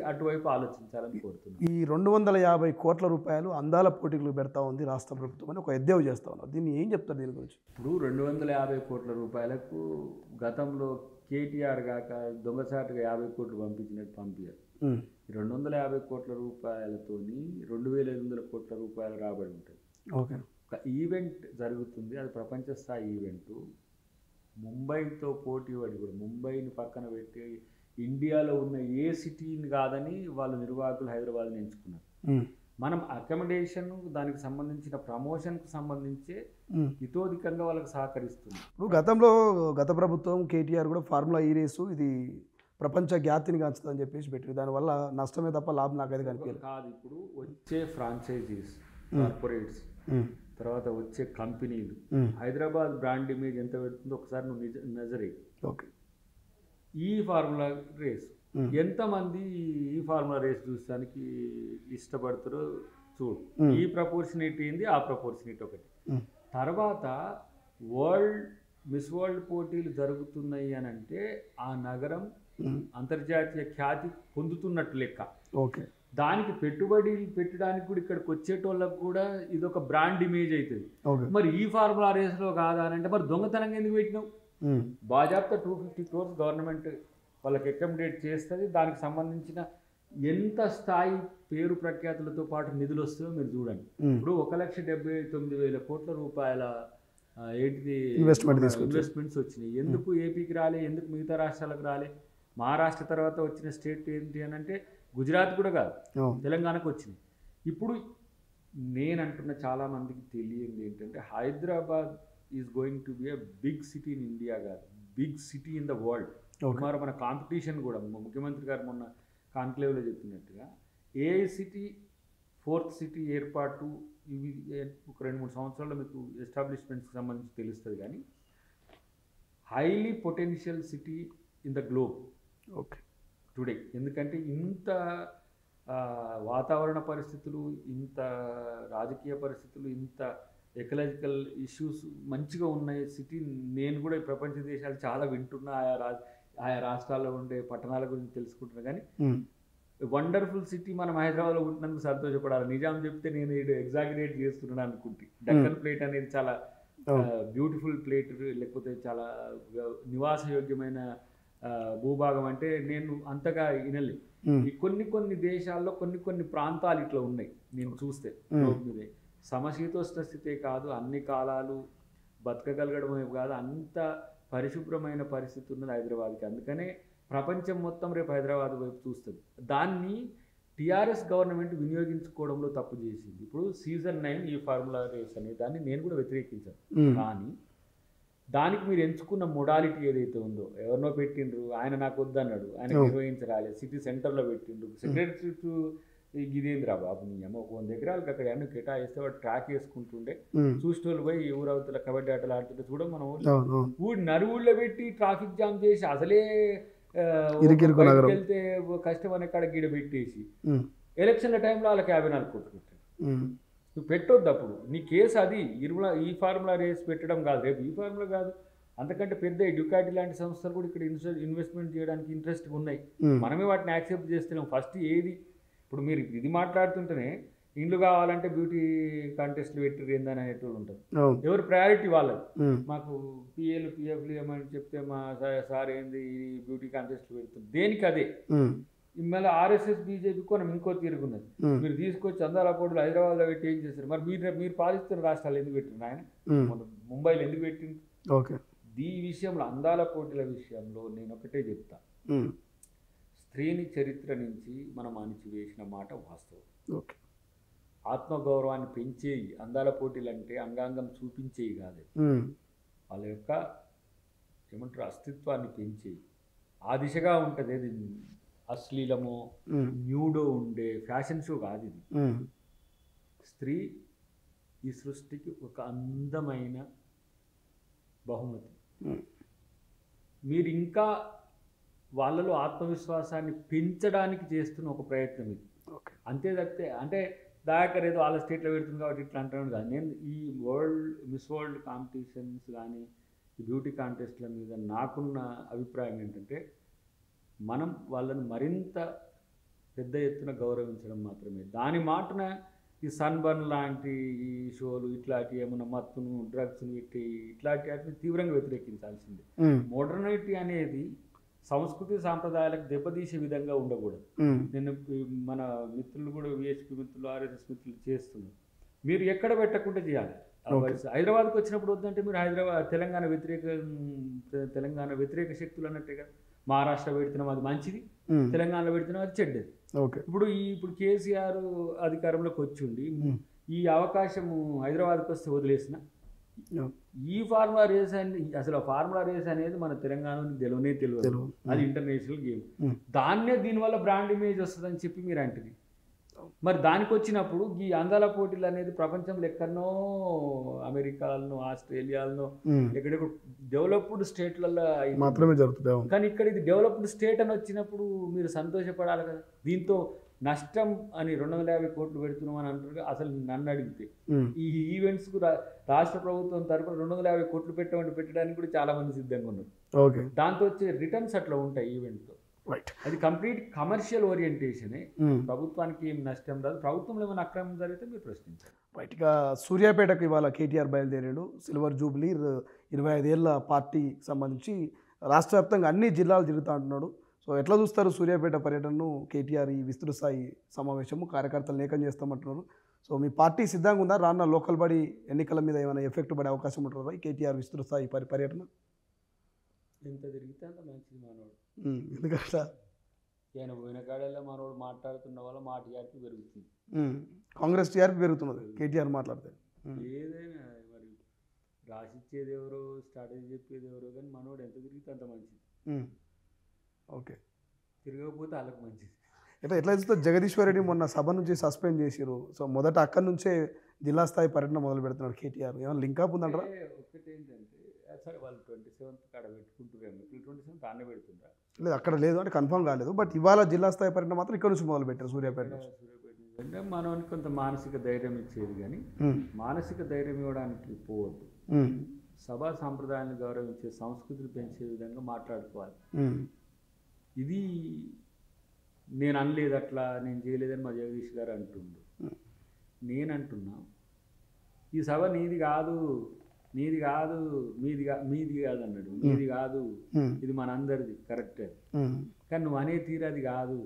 అటువైపు ఆలోచించాలని కోరుతున్నాను. ఈ 250 కోట్ల రూపాయలు అందాల పోటీలు పెడతా ఉంది రాష్ట్ర ప్రభుత్వం అని ఒక ఎద్దేవా చేస్తా ఉన్నారు. దీన్ని ఏం చెప్తారు దీని గురించి? ఇప్పుడు 250 కోట్ల రూపాయలకు గతంలో కేటీఆర్ గాక దొంగసాటుగా 50 కోట్లు పంపించారు. 250 కోట్ల రూపాయలతోని 2500 కోట్ల రూపాయలు రాబడి ఉంటుంది. ఓకే. ఒక ఈవెంట్ జరుగుతుంది, అది ప్రపంచ స్థాయి ఈవెంటు. ముంబైతో పోటీ పడి కూడా ముంబైని పక్కన పెట్టి ఇండియాలో ఉన్న ఏ సిటీని కాదని వాళ్ళు నిర్వాహకులు హైదరాబాద్ని ఎంచుకున్నారు. మనం అకామిడేషన్, దానికి సంబంధించిన ప్రమోషన్కు సంబంధించే ఇతోధికంగా వాళ్ళకి సహకరిస్తుంది. ఇప్పుడు గత ప్రభుత్వం కేటీఆర్ కూడా ఫార్ములా ఈ రేసు ఇది ప్రపంచ ఖ్యాతిని కాంచుతుందని చెప్పేసి పెట్టారు. దానివల్ల నష్టమే తప్ప లాభం నాకైతే కనిపించలేదు. కాదు, ఇప్పుడు వచ్చే ఫ్రాంచైజీస్, కార్పొరేట్స్, తర్వాత వచ్చే కంపెనీలు హైదరాబాద్ బ్రాండ్ ఇమేజ్ ఎంత పెడుతుందో ఒకసారి నువ్వు నజరే. ఓకే. ఈ ఫార్ములా రేస్ ఎంతమంది ఈ ఫార్ములా రేస్ చూడడానికి ఇష్టపడతారో చూడు. ఈ ప్రపోర్షనేట్ ఏంది, ఆ ప్రపోర్షనేట్ ఒకటి. తర్వాత మిస్ వరల్డ్ పోటీలు జరుగుతున్నాయి అని అంటే ఆ నగరం అంతర్జాతీయ ఖ్యాతి పొందుతున్నట్టు లెక్క. ఓకే. దానికి పెట్టుబడి పెట్టడానికి కూడా ఇక్కడికి వచ్చేటోళ్ళకి కూడా ఇది ఒక బ్రాండ్ ఇమేజ్ అవుతుంది. మరి ఈ ఫార్ములా రేస్లో కాదా అని అంటే మరి దొంగతనంగా ఎందుకు పెట్టినావు? బాజాప్తా 250 crores గవర్నమెంట్ వాళ్ళకి అకామిడేట్ చేస్తుంది. దానికి సంబంధించిన ఎంత స్థాయి పేరు ప్రఖ్యాతులతో పాటు నిధులు వస్తుందో మీరు చూడండి. ఇప్పుడు 1,79,000 కోట్ల రూపాయల ఏంటిది ఇన్వెస్ట్మెంట్స్ వచ్చినాయి. ఎందుకు ఏపీకి రాలే, ఎందుకు మిగతా రాష్ట్రాలకు రాలే? మహారాష్ట్ర తర్వాత వచ్చిన స్టేట్ ఏంటి అని అంటే గుజరాత్ కూడా కాదు, తెలంగాణకు వచ్చినాయి. ఇప్పుడు నేను అంటున్న చాలామందికి తెలియంది ఏంటంటే Hyderabad is going to be a big city in India కాదు, big city in the world. మరి మన కాంపిటీషన్ కూడా ముఖ్యమంత్రి గారు మొన్న కాన్క్లేవ్లో చెప్పినట్టుగా ఏఐసిటీ 4th సిటీ ఏర్పాటు ఇవి ఒక 2-3 సంవత్సరాల్లో మీకు ఎస్టాబ్లిష్మెంట్స్కి సంబంధించి తెలుస్తుంది. కానీ highly potential city in the globe today. ఎందుకంటే ఇంత వాతావరణ పరిస్థితులు, ఇంత రాజకీయ పరిస్థితులు, ఇంత ఎకలాజికల్ ఇష్యూస్ మంచిగా ఉన్నాయి సిటీ. నేను కూడా ఈ ప్రపంచ దేశాలు చాలా వింటున్నా, ఆయా రాష్ట్రాల్లో ఉండే పట్టణాల గురించి తెలుసుకుంటున్నా. కానీ వండర్ఫుల్ సిటీ మనం హైదరాబాద్లో ఉంటున్నందుకు సంతోషపడాలి. నిజాం చెప్తే నేను ఎగ్జాగరేట్ చేస్తున్నాను అనుకుంటే డక్కన్ ప్లేట్ అనేది చాలా బ్యూటిఫుల్ ప్లేట్, లేకపోతే చాలా నివాసయోగ్యమైన భూభాగం అంటే నేను అంతగా వినలే. కొన్ని దేశాల్లో కొన్ని ప్రాంతాలు ఇట్లా ఉన్నాయి నేను చూస్తే. సమశీతోష్ణ స్థితే కాదు, అన్ని కాలాలు బతకగలగడమే కాదు, అంత పరిశుభ్రమైన పరిస్థితి ఉన్నది హైదరాబాద్కి. అందుకనే ప్రపంచం మొత్తం రేపు హైదరాబాద్ వైపు చూస్తుంది. దాన్ని టీఆర్ఎస్ గవర్నమెంట్ వినియోగించుకోవడంలో తప్పు చేసింది. ఇప్పుడు సీజన్ 9 ఈ ఫార్ములా రేస్ అనే దాన్ని నేను కూడా వ్యతిరేకించాను. కానీ దానికి మీరు ఎంచుకున్న మొడాలిటీ ఏదైతే ఉందో, ఎవరినో పెట్టిండ్రు, ఆయన నాకు వద్దన్నాడు, ఆయన నిర్వహించరాలి, సిటీ సెంటర్లో పెట్టిండ్రు, సెక్రటరీ ఇదేంద్రా బాబు నీ అమ్మ, ఒక 100 ఎకరాలకు అక్కడ అన్ని కేటాయిస్తే వాడు ట్రాక్ వేసుకుంటుండే చూసేటోళ్ళు పోయి ఊరవతల కబడ్డీ ఆటలు ఆడుతుంటే చూడ, మనం నరువుల్లో పెట్టి ట్రాఫిక్ జామ్ చేసి అసలే వెళ్తే కష్టం అనే కాడ గీడ పెట్టేసి ఎలక్షన్ల టైంలో వాళ్ళకి 54 కోట్లు పెట్టారు. నువ్వు పెట్టొద్దు. అప్పుడు నీ కేసు అది ఈ ఫార్ములా రేస్ పెట్టడం కాదు, రేపు ఈ ఫార్ములా కాదు, అంతకంటే పెద్ద డ్యూకాటి లాంటి సంస్థలు కూడా ఇక్కడ ఇన్వెస్ట్మెంట్ చేయడానికి ఇంట్రెస్ట్గా ఉన్నాయి. మనమే వాటిని యాక్సెప్ట్ చేస్తున్నాం. ఫస్ట్ ఏది ఇప్పుడు మీరు ఇది మాట్లాడుతుంటేనే ఇండ్లు కావాలంటే బ్యూటీ కాంటెస్ట్లు పెట్టిరు ఏందని అనేటోళ్ళు ఉంటారు. ఎవరు ప్రయారిటీ వాళ్ళది. మాకు పిఏలు పిఎఫ్లు ఏమని చెప్తే మా సార్ ఏంది ఈ బ్యూటీ కాంటెస్ట్లు పెడుతుంది దేనికి? అదే మళ్ళీ ఆర్ఎస్ఎస్ బీజేపీ మనం ఇంకో తిరుగున్నది. మీరు తీసుకొచ్చి అందాల పోటీలు హైదరాబాద్లో పెట్టి ఏం చేస్తారు? మరి మీరు పాలిస్తున్న రాష్ట్రాలు ఎందుకు పెట్టిండ్రు? ఆయన ముంబైలో ఎందుకు పెట్టిండ్రు? ఈ విషయంలో అందాల పోటీల విషయంలో నేను ఒకటే చెప్తా, స్త్రీని చరిత్ర నుంచి మనం అణిచివేసిన మాట వాస్తవం. ఆత్మగౌరవాన్ని పెంచేయి అందాల పోటీలు అంటే అంగాంగం చూపించేవి కాదు, వాళ్ళ యొక్క ఏమంటారు అస్తిత్వాన్ని పెంచేయి. ఆ దిశగా ఉంటుంది. అది అశ్లీలమో న్యూడో ఉండే ఫ్యాషన్ షో కాదు ఇది. స్త్రీ ఈ సృష్టికి ఒక అందమైన బహుమతి. మీరు ఇంకా వాళ్ళలో ఆత్మవిశ్వాసాన్ని పెంచడానికి చేస్తున్న ఒక ప్రయత్నం ఇది. అంతే తప్పితే అంటే దాకర్ ఏదో వాళ్ళ స్టేట్లో పెడుతుంది కాబట్టి ఇట్లా అంటున్నాను కాదు. నేను ఈ మిస్ వరల్డ్ కాంపిటీషన్స్ కానీ ఈ బ్యూటీ కాంటెస్ట్ల మీద నాకున్న అభిప్రాయం ఏంటంటే మనం వాళ్ళని మరింత పెద్ద ఎత్తున గౌరవించడం మాత్రమే. దాని మాటన ఈ సన్బర్న్ లాంటి ఈ షోలు ఇట్లాంటి ఏమన్నా మత్తును డ్రగ్స్ను పెట్టి ఇట్లాంటి వాటిని తీవ్రంగా వ్యతిరేకించాల్సిందే. మోడర్నిటీ అనేది సంస్కృతి సాంప్రదాయాలకు దెబ్బతీసే విధంగా ఉండకూడదు. నేను మన మిత్రులు కూడా విహెచ్పి మిత్రులు ఆర్ఎస్ఎస్ మిత్రులు చేస్తున్నారు. మీరు ఎక్కడ పెట్టకుండా చేయాలి. హైదరాబాద్కి వచ్చినప్పుడు వద్దంటే మీరు తెలంగాణ వ్యతిరేక శక్తులు అన్నట్టే కదా. మహారాష్ట్ర పెడుతున్నాం అది మంచిది, తెలంగాణలో పెడుతున్నాం అది చెడ్డది. ఇప్పుడు కేసీఆర్ అధికారంలోకి వచ్చిండి ఈ అవకాశము హైదరాబాద్కి వస్తే వదిలేసిన ఈ ఫార్ములా రేస్ అని అసలు ఫార్ములా రేస్ అనేది మన తెలంగాణకి తెలియదు. అది ఇంటర్నేషనల్ గేమ్. దాన్నే దీనివల్ల బ్రాండ్ ఇమేజ్ వస్తుందని చెప్పి మీరు అంటుంది. మరి దానికి వచ్చినప్పుడు ఈ అందాల పోటీలు అనేది ప్రపంచంలో ఎక్కడనో అమెరికాలను ఆస్ట్రేలియాలను ఎక్కడెక్కడ డెవలప్డ్ స్టేట్లలో మాత్రమే జరుగుతుంది. కానీ ఇక్కడ ఇది డెవలప్డ్ స్టేట్ అని వచ్చినప్పుడు మీరు సంతోషపడాలి కదా. దీంతో నష్టం అని 250 కోట్లు పెడుతున్నాం అని అంటారు. అసలు నన్ను అడిగితే ఈ ఈవెంట్స్కు రాష్ట్ర ప్రభుత్వం తరఫున 250 కోట్లు పెట్టడానికి కూడా చాలా మంది సిద్ధంగా ఉన్నారు. దాంతో వచ్చే రిటర్న్స్ అట్లా ఉంటాయి ఈవెంట్లో. రైట్. అది కంప్లీట్ కమర్షియల్ ఓరియంటేషనే. ప్రభుత్వానికి ఏం నష్టం రాదు. ప్రభుత్వంలో ఏమైనా అక్రమం జరిగితే మీరు ప్రశ్నించారు. రైట్. ఇక సూర్యాపేటకు ఇవాళ కేటీఆర్ బయలుదేరాడు. సిల్వర్ జూబ్లీ 25 ఏళ్ళ పార్టీకి సంబంధించి రాష్ట్ర వ్యాప్తంగా అన్ని జిల్లాలు తిరుగుతూ అంటున్నాడు. సో ఎట్లా చూస్తారు సూర్యాపేట పర్యటనను? కేటీఆర్ ఈ విస్తృత స్థాయి సమావేశము కార్యకర్తలు ఏకం చేస్తామంటున్నారు. సో మీ పార్టీ సిద్ధంగా ఉందా? రానున్న లోకల్ బాడీ ఎన్నికల మీద ఏమైనా ఎఫెక్ట్ పడే అవకాశం ఉంటుందా ఈ కేటీఆర్ విస్తృత స్థాయి పర్యటన? ఎంత తిరిగితే అంత మంచిది మనోడు. ఎందుకంటే ఆయన పోయిన కాడల్లో మనోడు మాట్లాడుతున్న వల్ల మా టీఆర్పీ పెరుగుతుంది. కాంగ్రెస్ టీఆర్పీ పెరుగుతున్నది కేటీఆర్ మాట్లాడితే. ఏదైనా మరి రాసిచ్చేది ఎవరో స్ట్రాటజీ చెప్పేది ఎవరో, కానీ మనోడు ఎంత తిరిగితే అంత మంచిది. ఓకే. తిరగకపోతే వాళ్ళకి మంచిది. ఎట్లా చూస్తే జగదీశ్వర్ రెడ్డి మొన్న సభ నుంచి సస్పెండ్ చేసిరు. సో మొదట అక్కడి నుంచే జిల్లా స్థాయి పర్యటన మొదలు పెడుతున్నారు కేటీఆర్. ఏమైనా లింకప్ ఉందంటారా? ఒకటి ఏంటంటే సరే వాళ్ళు 27th కాడ పెట్టుకుంటున్నాము. 27th ఆనే పెడుతుంటారు. లేదు అక్కడ లేదు అంటే కన్ఫర్మ్ కాలేదు. బట్ ఇవాళ జిల్లా స్థాయి పర్యటన మాత్రం ఇక్కడ నుంచి మొదలు పెట్టారు సూర్యాపేట నుంచి. అంటే మనకి కొంత మానసిక ధైర్యం ఇచ్చేది, కానీ మానసిక ధైర్యం ఇవ్వడానికి పోవద్దు. సభా సాంప్రదాయాన్ని గౌరవించే, సంస్కృతిని పెంచే విధంగా మాట్లాడుకోవాలి. ఇది నేను అనలేదు, అట్లా నేను చేయలేదని మా జగదీష్ గారు అంటుండు. నేను అంటున్నా ఈ సభ నీది కాదు, నీది కాదు, మీది కాదు అన్నాడు. మీది కాదు, ఇది మనందరిది, కరెక్టే. కానీ నువ్వు అనే తీరు అది కాదు.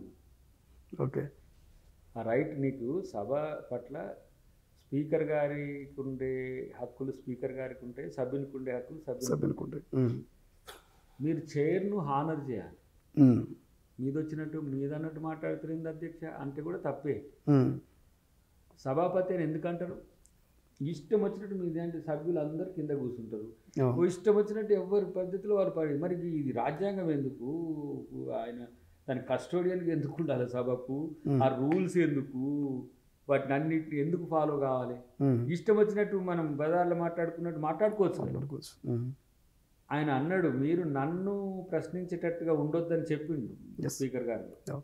ఓకే. ఆ రైట్ నీకు సభ పట్ల స్పీకర్ గారికి ఉండే హక్కులు స్పీకర్ గారికి ఉంటాయి, సభ్యునికి ఉండే హక్కులు సభ్యునికి ఉంటాయి. మీరు చైర్ను హానర్ చేయాలి. మీదొచ్చినట్టు మీదన్నట్టు మాట్లాడుతుంది అధ్యక్ష అంటే కూడా తప్పే. సభాపతి అని ఎందుకంటారు? ఇష్టం వచ్చినట్టు మీది అంటే సభ్యులు అందరు కింద కూర్చుంటారు. ఇష్టం వచ్చినట్టు ఎవరి పద్ధతిలో వారు పడి, మరి ఇది రాజ్యాంగం ఎందుకు? ఆయన దాని కస్టోడియన్కి ఎందుకు ఉండాలి సభకు? ఆ రూల్స్ ఎందుకు? వాటిని అన్నిటిని ఎందుకు ఫాలో కావాలి? ఇష్టం వచ్చినట్టు మనం బజార్లో మాట్లాడుకున్నట్టు మాట్లాడుకోవచ్చు. ఆయన అన్నాడు మీరు నన్ను ప్రశ్నించేటట్టుగా ఉండొద్దని చెప్పిండు స్పీకర్ గారు.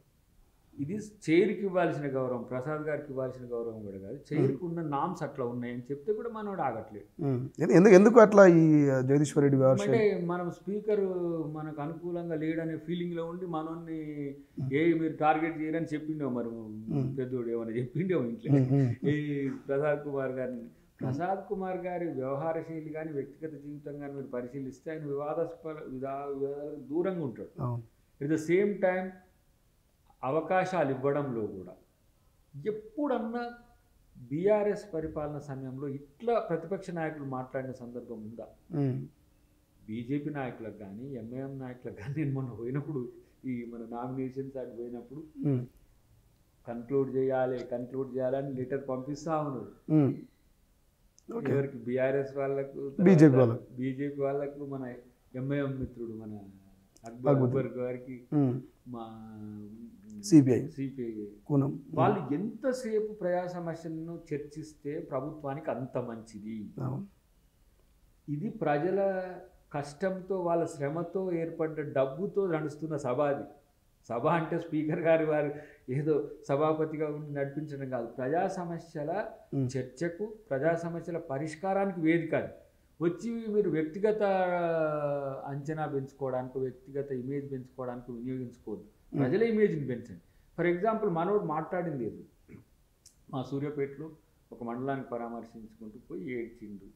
ఇది చైర్కి ఇవ్వాల్సిన గౌరవం, ప్రసాద్ గారికి ఇవ్వాల్సిన గౌరవం కూడా కాదు. చైర్కి ఉన్న నామ్స్ అట్లా ఉన్నాయని చెప్తే కూడా మనోడు ఆగట్లేదు. ఎందుకు అట్లా ఈ జగదీశ్వర్ రెడ్డి అంటే మనం స్పీకర్ మనకు అనుకూలంగా లేడనే ఫీలింగ్లో ఉండి మనోన్ని మీరు టార్గెట్ చేయరని చెప్పిండో, మరి పెద్దోడు ఏమైనా చెప్పిండో ఇంట్లో ఈ ప్రసాద్ కుమార్ గారి వ్యవహార శైలి కానీ వ్యక్తిగత జీవితం కానీ మీరు పరిశీలిస్తే ఆయన వివాదాలకు దూరంగా ఉంటాడు. ఎట్ ద సేమ్ టైం అవకాశాలు ఇవ్వడంలో కూడా ఎప్పుడన్నా బీఆర్ఎస్ పరిపాలన సమయంలో ఇట్లా ప్రతిపక్ష నాయకులు మాట్లాడిన సందర్భం ఉందా? బీజేపీ నాయకులకు కానీ ఎంఐఎం నాయకులకు కానీ నేను మొన్న పోయినప్పుడు ఈ మన నామినేషన్స్ అటు పోయినప్పుడు కన్క్లూడ్ చేయాలని లెటర్ పంపిస్తా ఉన్నారు. ఎవరికి? బీఆర్ఎస్ వాళ్ళకు, బీజేపీ వాళ్ళకు, మన ఎంఐఎం మిత్రుడు మన అక్బర్ గారికి, మా సిపిఐ వాళ్ళు ఎంతసేపు ప్రజా సమస్యలను చర్చిస్తే ప్రభుత్వానికి అంత మంచిది. ఇది ప్రజల కష్టంతో వాళ్ళ శ్రమతో ఏర్పడ్డ డబ్బుతో నడుస్తున్న సభ. అది సభ అంటే స్పీకర్ గారి వారు ఏదో సభాపతిగా ఉండి నడిపించడం కాదు. ప్రజా సమస్యల చర్చకు, ప్రజా సమస్యల పరిష్కారానికి వేదిక. వచ్చి మీరు వ్యక్తిగత అంచనా పెంచుకోవడానికి, వ్యక్తిగత ఇమేజ్ పెంచుకోవడానికి వినియోగించుకోవద్దు. ప్రజల ఇమేజ్ని పెంచండి. ఫర్ ఎగ్జాంపుల్ మనోడు మాట్లాడింది లేదు, మా సూర్యాపేటలో ఒక మండలానికి పరామర్శించుకుంటూ పోయి ఏడ్చింది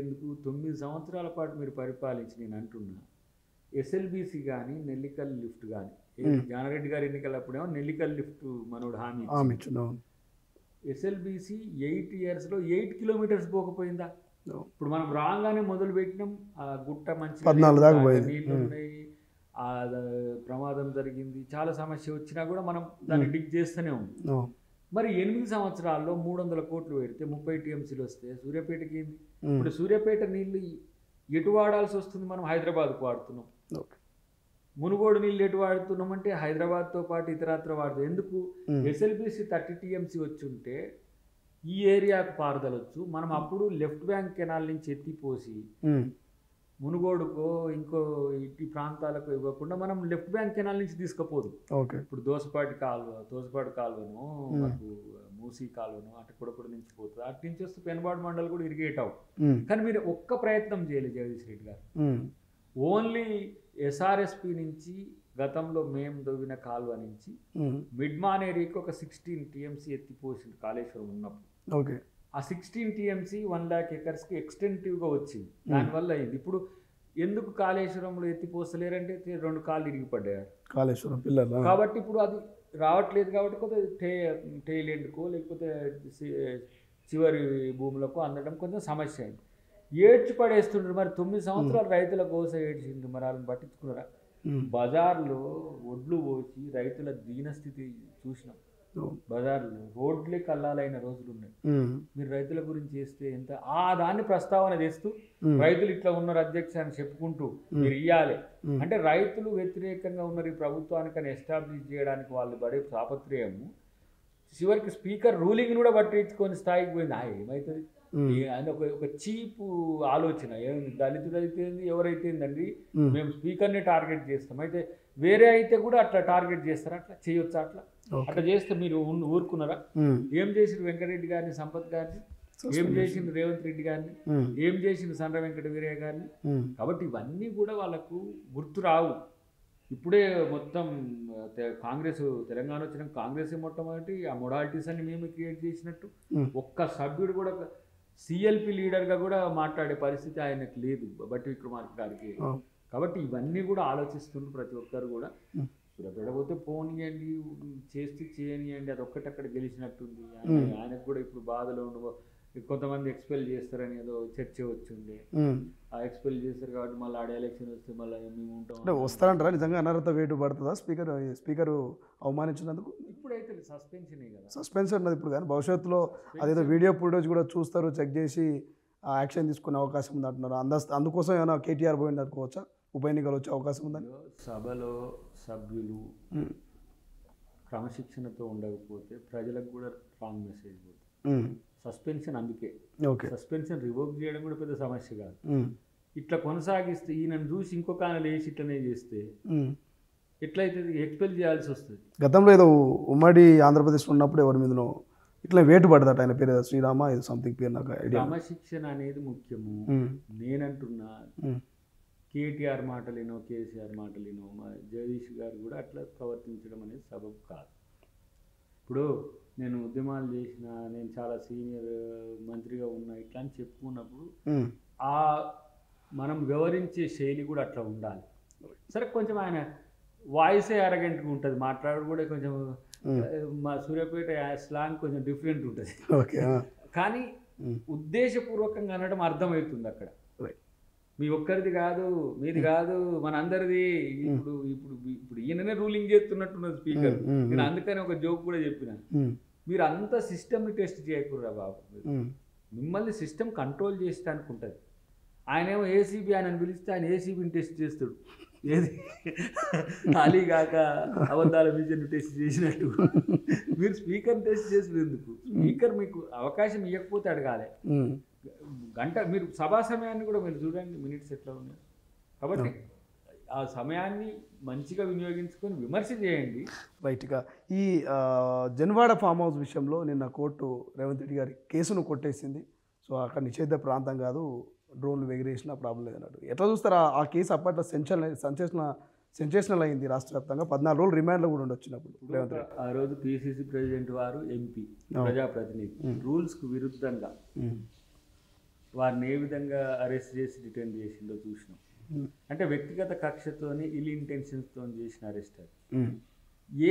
ఎందుకు? 9 సంవత్సరాల పాటు మీరు పరిపాలించి నేను అంటున్నా ఎస్ఎల్బీసీ కానీ నెల్లికల్ లిఫ్ట్ కానీ, జానారెడ్డి గారి ఎన్నికలప్పుడేమో నెల్లికల్ లిఫ్ట్ మనోడు హామీ ఇచ్చింది. SLBC 8 yearsలో 8 kilometers పోకపోయిందా? ఇప్పుడు మనం రాగానే మొదలు పెట్టినాం, ఆ గుట్ట మంచి నీళ్ళు ఉన్నాయి, ఆ ప్రమాదం జరిగింది, చాలా సమస్య వచ్చినా కూడా మనం దాన్ని డిగ్ చేస్తూనే ఉన్నాం. మరి 8 సంవత్సరాల్లో 300 కోట్లు పెడితే 30 TMCలు వస్తే సూర్యాపేటకి ఏంది? ఇప్పుడు సూర్యాపేట నీళ్ళు ఎటు వాడాల్సి వస్తుంది? మనం హైదరాబాద్కు వాడుతున్నాం. మునుగోడు నీళ్ళు ఎటు వాడుతున్నామంటే హైదరాబాద్తో పాటు ఇతరత్ర వాడుతాం. ఎందుకు? ఎస్ఎల్బీసీ 30 TMC వచ్చి ఉంటే ఈ ఏరియాకు పారదలొచ్చు. మనం అప్పుడు లెఫ్ట్ బ్యాంక్ కెనాల్ నుంచి ఎత్తిపోసి మునుగోడుకో ఇంకో ఇటు ప్రాంతాలకు ఇవ్వకుండా మనం లెఫ్ట్ బ్యాంక్ కెనాల్ నుంచి తీసుకుపోదు. ఇప్పుడు తోసపాటి కాలువను, మాకు మూసీ కాలువను అటు కూడా నుంచి పోతుంది. అటు నుంచి వస్తే పెనుబాడు మండలి కూడా ఇరిగేట్ అవు. కానీ మీరు ఒక్క ప్రయత్నం చేయలేదు జగదీష్ రెడ్డి గారు. ఓన్లీ ఎస్ఆర్ఎస్పి నుంచి గతంలో మేము తవ్విన కాలువ నుంచి మిడ్ మానేరీకి ఒక 16 TMC ఎత్తిపోసింది కాళేశ్వరం ఉన్నప్పుడు. ఓకే, ఆ 16 TMC 1 lakh acresకి ఎక్స్టెంటివ్గా వచ్చింది. దానివల్ల అయింది. ఇప్పుడు ఎందుకు కాళేశ్వరంలో ఎత్తిపోస్తలేరంటే 2 కాళ్ళు ఇరిగిపడ్డారు కాళేశ్వరం పిల్లలు. కాబట్టి ఇప్పుడు అది రావట్లేదు కాబట్టి కొద్దిగా టెయిల్ ఎండ్కో లేకపోతే చివరి భూములకు అందడం కొంచెం సమస్య అయింది. ఏడ్చి పడేస్తుండ్రు. మరి 9 సంవత్సరాలు రైతుల కోసం ఏడ్చిండ్రు, మరి వాళ్ళని పట్టించుకున్నారా? బజార్లో ఒడ్లు పోసి రైతుల దీనస్థితి చూసినాం. బజార్లో రోడ్లే కల్లాలైన రోజులు ఉన్నాయి. మీరు రైతుల గురించి చేస్తే ఎంత దాన్ని ప్రస్తావన చేస్తూ రైతులు ఇట్లా ఉన్నారు అధ్యక్ష అని చెప్పుకుంటూ మీరు ఇయ్యాలి అంటే రైతులు వ్యతిరేకంగా ఉన్నారు ఈ ప్రభుత్వానికని ఎస్టాబ్లిష్ చేయడానికి వాళ్ళు పడే తాపత్రయము చివరికి స్పీకర్ రూలింగ్ కూడా పట్టించుకొని స్థాయికి పోయింది. ఏమవుతుంది అని ఒక చీపు ఆలోచన. ఏమైంది దళితుడు అయితే ఎవరైతే ఏందండి మేము స్పీకర్ని టార్గెట్ చేస్తాం, అయితే వేరే అయితే కూడా అట్లా టార్గెట్ చేస్తారా? అట్లా చేయొచ్చా? అట్లా చేస్తే మీరు ఊరుకున్నారా? ఏం చేసిండ్రు వెంకటరెడ్డి గారిని, సంపత్ గారిని, ఏం చేసిండ్రు రేవంత్ రెడ్డి గారిని, ఏం చేసిండ్రు సండ్ర వెంకట వీరయ్య గారిని? కాబట్టి ఇవన్నీ కూడా వాళ్ళకు గుర్తు రావు. ఇప్పుడే మొత్తం కాంగ్రెస్ తెలంగాణ వచ్చిన కాంగ్రెస్ మొట్టమొదటి ఆ మొడాలిటీస్ అన్ని మేము క్రియేట్ చేసినట్టు ఒక్క సభ్యుడు కూడా సిఎల్పి లీడర్గా కూడా మాట్లాడే పరిస్థితి ఆయనకు లేదు బట్టి విక్రమార్క గారికి. కాబట్టి ఇవన్నీ కూడా ఆలోచిస్తుండ్రు ప్రతి ఒక్కరు కూడా. పెడబోతే పోనీయండి, చేస్తే చేయనియండి, అది ఒక్కటక్కడ గెలిచినట్టుంది. ఆయనకు కూడా ఇప్పుడు బాధలో కొంతమంది ఎక్స్పెల్ చేస్తారని ఏదో చర్చ వచ్చింది. ఆ ఎక్స్పెల్ చేస్తారు కాబట్టి మళ్ళీ ఆడ ఎలక్షన్ వస్తే మళ్ళీ మేము ఉంటాం అంటే వస్తారంటారా? నిజంగా అనర్హత వేటు పడుతుందా స్పీకర్ అవమానించినందుకు? ఇప్పుడైతే సస్పెన్షనే కదా, సస్పెన్షన్ ఉన్నది ఇప్పుడు. కానీ భవిష్యత్తులో అదేదో వీడియో ఫుటేజ్ కూడా చూస్తారు, చెక్ చేసి యాక్షన్ తీసుకునే అవకాశం ఉంది అంటున్నారు. అందుకోసం ఏమైనా కేటీఆర్ పోయింది అనుకోవచ్చా? ఉప ఎన్నికలు వచ్చే అవకాశం ఉందని? సభలో సభ్యులు క్రమశిక్షణతో ఉండకపోతే ప్రజలకు కూడా రాంగ్ మెసేజ్ పోతుంది. సస్పెన్షన్ అందుకే సస్పెన్షన్ రివోక్ చేయడం కూడా పెద్ద సమస్య కాదు. ఇట్లా కొనసాగిస్తే ఈయనను చూసి ఇంకొక ఆయన లేచి ఇట్లనే చేస్తే ఎట్లయితే ఎక్స్పెల్ చేయాల్సి వస్తుంది. గతంలో ఏదో ఉమ్మడి ఆంధ్రప్రదేశ్లో ఉన్నప్పుడు ఎవరి మీదనో ఇట్లా వేటు పడదట, ఆయన పేరు శ్రీరామ ఏదో సంథింగ్ పేరు నాకు ఐడియా. క్రమశిక్షణ అనేది ముఖ్యము. నేనంటున్నా కేటీఆర్ మాటలేనో కేసీఆర్ మాటలేనో మా జగదీష్ గారు కూడా అట్లా ప్రవర్తించడం అనేది సబబు కాదు. ఇప్పుడు నేను ఉద్యమాలు చేసిన, నేను చాలా సీనియర్ మంత్రిగా ఉన్నా ఇట్లా అని చెప్పుకున్నప్పుడు ఆ మనం వ్యవహరించే శైలి కూడా అట్లా ఉండాలి. సరే కొంచెం ఆయన వాయిసే అరగంటగా ఉంటుంది, మాట్లాడడం కూడా కొంచెం మా సూర్యాపేట స్లాంగ్ కొంచెం డిఫరెంట్ ఉంటుంది. కానీ ఉద్దేశపూర్వకంగా అనడం అర్థమవుతుంది అక్కడ. మీ ఒక్కరిది కాదు, మీది కాదు, మన అందరిది. ఇప్పుడు ఇప్పుడు ఇప్పుడు ఈయననే రూలింగ్ చేస్తున్నట్టున్నది స్పీకర్. నేను అందుకని ఒక జోక్ కూడా చెప్పిన, మీరు అంత సిస్టమ్ని టెస్ట్ చేయకూడరా బాబు, మిమ్మల్ని సిస్టమ్ కంట్రోల్ చేసేటానికి ఉంటుంది. ఆయనేమో ఏసీబీ ఆయనను పిలిస్తే ఆయన ఏసీబీని టెస్ట్ చేస్తాడు. ఏది ఖాళీగాక అబద్ధాల విజన్ టెస్ట్ చేసినట్టు మీరు స్పీకర్ని టెస్ట్ చేసిన ఎందుకు? స్పీకర్ మీకు అవకాశం ఇవ్వకపోతే అడగాలి. గంట మీరు సభా సమయాన్ని కూడా మీరు చూడండి, మినిట్స్ ఎట్లా ఉన్నాయి. కాబట్టి ఆ సమయాన్ని మంచిగా వినియోగించుకొని విమర్శ చేయండి. రైట్గా ఈ జన్వాడ ఫామ్ హౌస్ విషయంలో నిన్న కోర్టు రేవంత్ రెడ్డి గారి కేసును కొట్టేసింది. సో అక్కడ నిషేధ ప్రాంతం కాదు, డ్రోన్లు ఎగిరేసినా ప్రాబ్లం లేదన్నట్టు. ఎట్లా చూస్తారా ఆ కేసు? అప్పట్లో సెన్సేషనల్ అయింది రాష్ట్ర వ్యాప్తంగా. 14 రోజులు రిమాండ్లో కూడా ఉండొచ్చినప్పుడు రేవంత్ రెడ్డి ఆ రోజు పిసిసి ప్రెసిడెంట్ వారు ఎంపీ ప్రజాప్రతినిధి రూల్స్కు విరుద్ధంగా వారిని ఏ విధంగా అరెస్ట్ చేసి డిటైన్ చేసిందో చూసినాం. అంటే వ్యక్తిగత కక్షతోని ఇల్ ఇంటెన్షన్స్తో చేసిన అరెస్ట్ అది.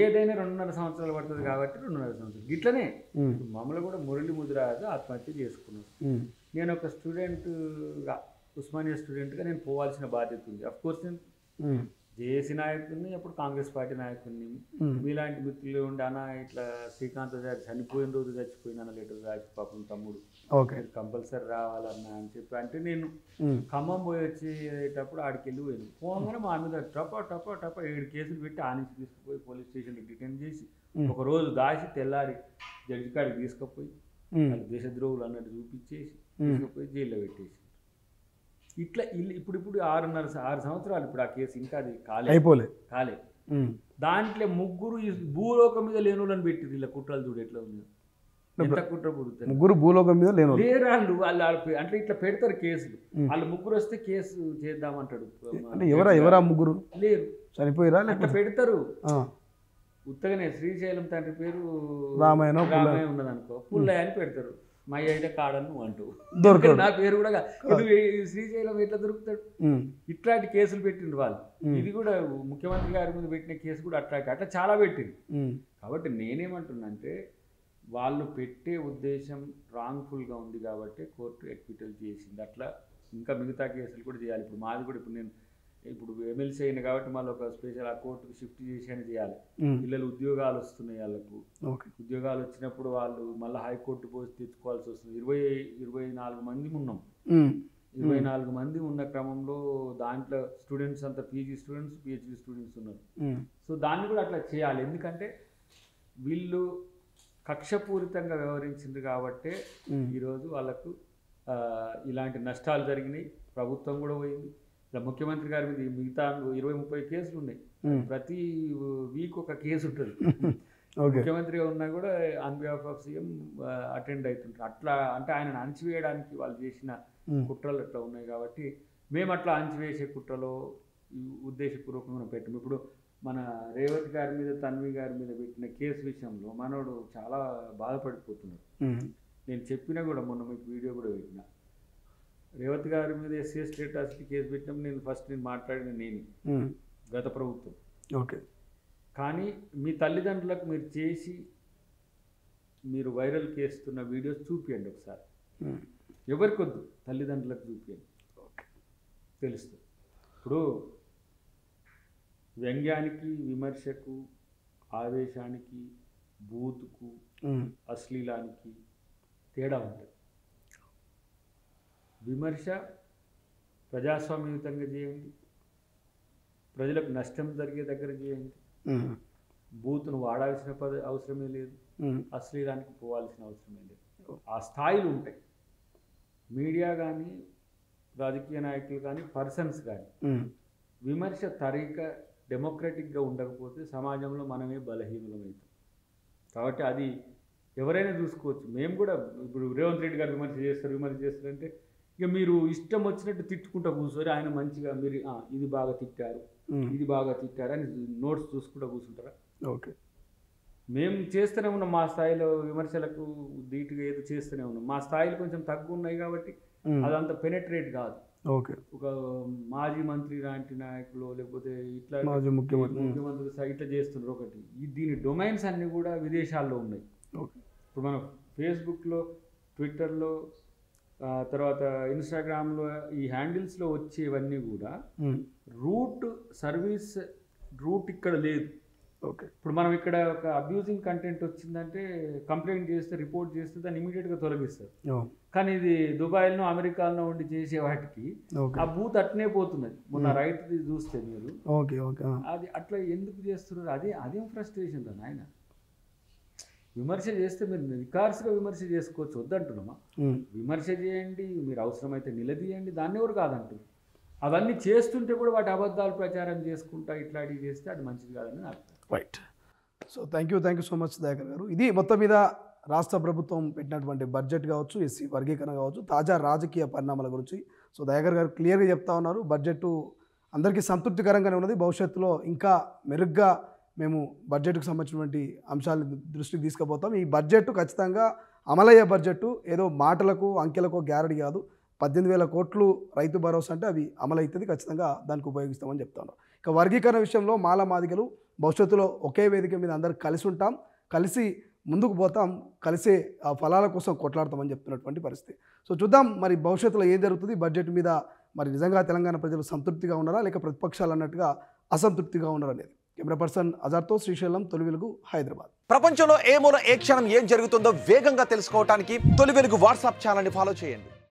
ఏదైనా 2.5 సంవత్సరాలు పడుతుంది కాబట్టి 2.5 సంవత్సరాలు ఇట్లనే. మమ్మల్ని కూడా మురళి ముదిరాజు ఆత్మహత్య చేసుకున్నాం. నేను ఒక స్టూడెంట్గా, ఉస్మానియా స్టూడెంట్గా నేను పోవాల్సిన బాధ్యత ఉంది. అఫ్కోర్స్ నేను జేఏసీ నాయకుడిని, అప్పుడు కాంగ్రెస్ పార్టీ నాయకుడిని. మీలాంటి మిత్రులు ఉండి అన్న ఇట్లా శ్రీకాంత్ గారు చనిపోయిన రోజు చచ్చిపోయిన లెటర్ రాసి పాపం తమ్ముడు కంపల్సరీ రావాలన్నా అని చెప్పి అంటే నేను ఖమ్మం పోయి వచ్చేటప్పుడు ఆడికి వెళ్ళి పోయాను. పోగానే మా మీద టపా 7 కేసులు పెట్టి ఆ నుంచి తీసుకుపోయి పోలీస్ స్టేషన్కి డిటైన్ చేసి ఒక రోజు దాచి తెల్లారి జడ్జి కాడికి తీసుకుపోయి దేశద్రోహులు అన్నట్టు చూపించేసి తీసుకుపోయి జైల్లో పెట్టేసి ఇట్లా ఇప్పుడు 6 సంవత్సరాలు ఇప్పుడు ఆ కేసు ఇంకా అది కాలే. దాంట్లో 3 ఈ భూలోకం మీద లేనులను పెట్టిరు. ఇలా కుట్రలు చూడు ఎట్లా ఉంది. ఎంత కుట్ర పుడుతుంది. ముగ్గురు భూలోకం మీద లేను లేరు వాళ్ళు అంటే ఇట్లా పెడతారు కేసులు. వాళ్ళు ముగ్గురు వస్తే కేసు చేద్దామంటాడు. అంటే ఎవరా ముగ్గురు లేరు, చనిపోయిరా అట్లా పెడతారు. ఉత్తగానే శ్రీశైలం తండ్రి పేరు రామాయణ ఉన్నది అనుకో, పుల్లయ్య అని పెడతారు. మా అయితే కాడని నువ్వు అంటూ దొరకదు. నా పేరు కూడా శ్రీశైలం ఎట్లా దొరుకుతాడు. ఇట్లాంటి కేసులు పెట్టిండ్రు వాళ్ళు. ఇది కూడా ముఖ్యమంత్రి గారి మీద పెట్టిన కేసు కూడా అట్లా చాలా పెట్టింది. కాబట్టి నేనేమంటున్నానంటే వాళ్ళు పెట్టే ఉద్దేశం రాంగ్ఫుల్గా ఉంది కాబట్టి కోర్టు ఎక్విటల్ చేసింది. అట్లా ఇంకా మిగతా కేసులు కూడా చేయాలి. ఇప్పుడు మాది కూడా నేను ఎమ్మెల్సీ అయినా కాబట్టి మళ్ళీ ఒక స్పెషల్ ఆ కోర్టుకు షిఫ్ట్ చేసి అని చేయాలి. పిల్లలు ఉద్యోగాలు వస్తున్నాయి, వాళ్ళకు ఉద్యోగాలు వచ్చినప్పుడు వాళ్ళు మళ్ళీ హైకోర్టు పోయి తెచ్చుకోవాల్సి వస్తుంది. 24 మంది ఉన్నాం. 24 మంది ఉన్న క్రమంలో దాంట్లో స్టూడెంట్స్ అంతా పీజీ స్టూడెంట్స్, పిహెచ్డి స్టూడెంట్స్ ఉన్నారు. సో దాన్ని కూడా అట్లా చేయాలి. ఎందుకంటే వీళ్ళు కక్షపూరితంగా వ్యవహరించింది కాబట్టి ఈరోజు వాళ్ళకు ఇలాంటి నష్టాలు జరిగినాయి. ప్రభుత్వం కూడా పోయింది. ఇలా ముఖ్యమంత్రి గారి మీద మిగతా 20-30 కేసులు ఉన్నాయి. ప్రతి వీక్ ఒక కేసు ఉంటుంది. ముఖ్యమంత్రిగా ఉన్నా కూడా on behalf of CM attend అవుతుంటారు. అట్లా అంటే ఆయనను అణచివేయడానికి వాళ్ళు చేసిన కుట్రలు అట్లా ఉన్నాయి. కాబట్టి మేము అట్లా అణచివేసే కుట్రలో ఉద్దేశపూర్వకంగా పెట్టాము. ఇప్పుడు మన రేవంత్ గారి మీద, తన్వి గారి మీద పెట్టిన కేసు విషయంలో మనోడు చాలా బాధపడిపోతున్నాడు. నేను చెప్పినా కూడా మొన్న మీకు వీడియో కూడా పెట్టిన. రేవంత్ గారి మీద ఎస్సీ స్టేటస్కి కేసు పెట్టినప్పుడు నేను మాట్లాడిన నేను గత ప్రభుత్వం. ఓకే, కానీ మీ తల్లిదండ్రులకు మీరు వైరల్ చేస్తున్న వీడియోస్ చూపియండి ఒకసారి. ఎవరికొద్దు, తల్లిదండ్రులకు చూపియండి, తెలుస్తుంది. ఇప్పుడు వ్యంగ్యానికి, విమర్శకు, ఆవేశానికి, బూతుకు, అశ్లీలానికి తేడా ఉంటుంది. విమర్శ ప్రజాస్వామ్యయుతంగా చేయండి, ప్రజలకు నష్టం జరిగే దగ్గర చేయండి. బూతును వాడాల్సిన అవసరమే లేదు, అశ్లీలానికి పోవాల్సిన అవసరమే లేదు. ఆ స్థాయిలు ఉంటాయి. మీడియా కానీ, రాజకీయ నాయకులు కానీ, పర్సన్స్ కానీ విమర్శ డెమోక్రటిక్గా ఉండకపోతే సమాజంలో మనమే బలహీనమవుతాం. కాబట్టి అది ఎవరైనా చూసుకోవచ్చు. మేము కూడా ఇప్పుడు రేవంత్ రెడ్డి గారు విమర్శ చేస్తారంటే ఇక మీరు ఇష్టం వచ్చినట్టు తిట్టుకుంటూ కూర్చొని ఆయన మంచిగా మీరు ఇది బాగా తిట్టారు, ఇది బాగా తిట్టారు అని నోట్స్ చూసుకుంటూ కూర్చుంటారా? ఓకే, మేము చేస్తూనే ఉన్నాం. మా స్థాయిలో విమర్శలకు ధీటుగా ఏదో చేస్తూనే ఉన్నాం. మా స్థాయిలు కొంచెం తక్కువ ఉన్నాయి కాబట్టి అదంతా పెనెట్రేట్ కాదు. ఓకే, ఒక మాజీ మంత్రి లాంటి నాయకులు లేకపోతే ఇట్లా ముఖ్యమంత్రి ఇట్లా చేస్తున్నారు. ఒకటి దీని డొమైన్స్ అన్నీ కూడా విదేశాల్లో ఉన్నాయి. ఇప్పుడు మనం ఫేస్బుక్లో, ట్విట్టర్లో, తర్వాత ఇన్స్టాగ్రామ్లో ఈ హ్యాండిల్స్లో వచ్చేవన్నీ కూడా సర్వీస్ రూట్ ఇక్కడ లేదు. ఓకే, ఇప్పుడు మనం ఇక్కడ ఒక అబ్యూజింగ్ కంటెంట్ వచ్చిందంటే కంప్లైంట్ చేస్తే, రిపోర్ట్ చేస్తే దాన్ని ఇమీడియట్గా తొలగిస్తారు. కానీ ఇది దుబాయ్లో, అమెరికాలో ఉండి చేసే వాటికి ఆ బూత్ అట్నే పోతున్నది. మొన్న రైట్ చూస్తే మీరు అది అట్లా ఎందుకు చేస్తున్నారు? అదేం ఫ్రస్ట్రేషన్ రా నాయన. విమర్శ చేస్తే మీరు రికార్డ్స్గా విమర్శ చేసుకోవచ్చు, వద్దంటున్నామా? విమర్శ చేయండి, మీరు అవసరమైతే నిలదీయండి, దాన్ని ఎవరు కాదంటున్నారు. అవన్నీ చేస్తుంటే కూడా వాటి అబద్ధాలు ప్రచారం చేసుకుంటా ఇట్లాంటివి చేస్తే అది మంచిది కాదని నాకు. Right. So thank you so much Dayakar గారు. ఇది మొత్తం మీద రాష్ట్ర ప్రభుత్వం పెట్టినటువంటి బడ్జెట్ కావచ్చు, ఎస్సీ వర్గీకరణ కావచ్చు, తాజా రాజకీయ పరిణామాల గురించి సో దయాకర్ గారు క్లియర్గా చెప్తా ఉన్నారు. బడ్జెట్ అందరికీ సంతృప్తికరంగానే ఉన్నది. భవిష్యత్తులో ఇంకా మెరుగ్గా మేము బడ్జెట్కు సంబంధించినటువంటి అంశాలను దృష్టికి తీసుకుపోతాం. ఈ బడ్జెట్ ఖచ్చితంగా అమలయ్యే బడ్జెట్, ఏదో మాటలకు అంకెలకు గ్యారెంటీ కాదు. 18,000 కోట్లు రైతు భరోసా అంటే అవి అమలవుతుంది, ఖచ్చితంగా దానికి ఉపయోగిస్తామని చెప్తాను. ఇక వర్గీకరణ విషయంలో మాదిగలు భవిష్యత్తులో ఒకే వేదిక మీద అందరూ కలిసి ఉంటాం, కలిసి ముందుకు పోతాం, కలిసే ఆ ఫలాల కోసం కొట్లాడతామని చెప్తున్నటువంటి పరిస్థితి. సో చూద్దాం మరి భవిష్యత్తులో ఏం జరుగుతుంది బడ్జెట్ మీద. మరి నిజంగా తెలంగాణ ప్రజలు సంతృప్తిగా ఉన్నారా లేక ప్రతిపక్షాలు అన్నట్టుగా అసంతృప్తిగా ఉన్నారా అనేది. కెమెరా పర్సన్ అజర్తో శ్రీశైలం, తొలి వెలుగు, హైదరాబాద్. ప్రపంచంలో ఏ మూల ఏ క్షణం ఏం జరుగుతుందో వేగంగా తెలుసుకోవడానికి తొలి వెలుగు వాట్సాప్ ఛానల్ని ఫాలో చేయండి.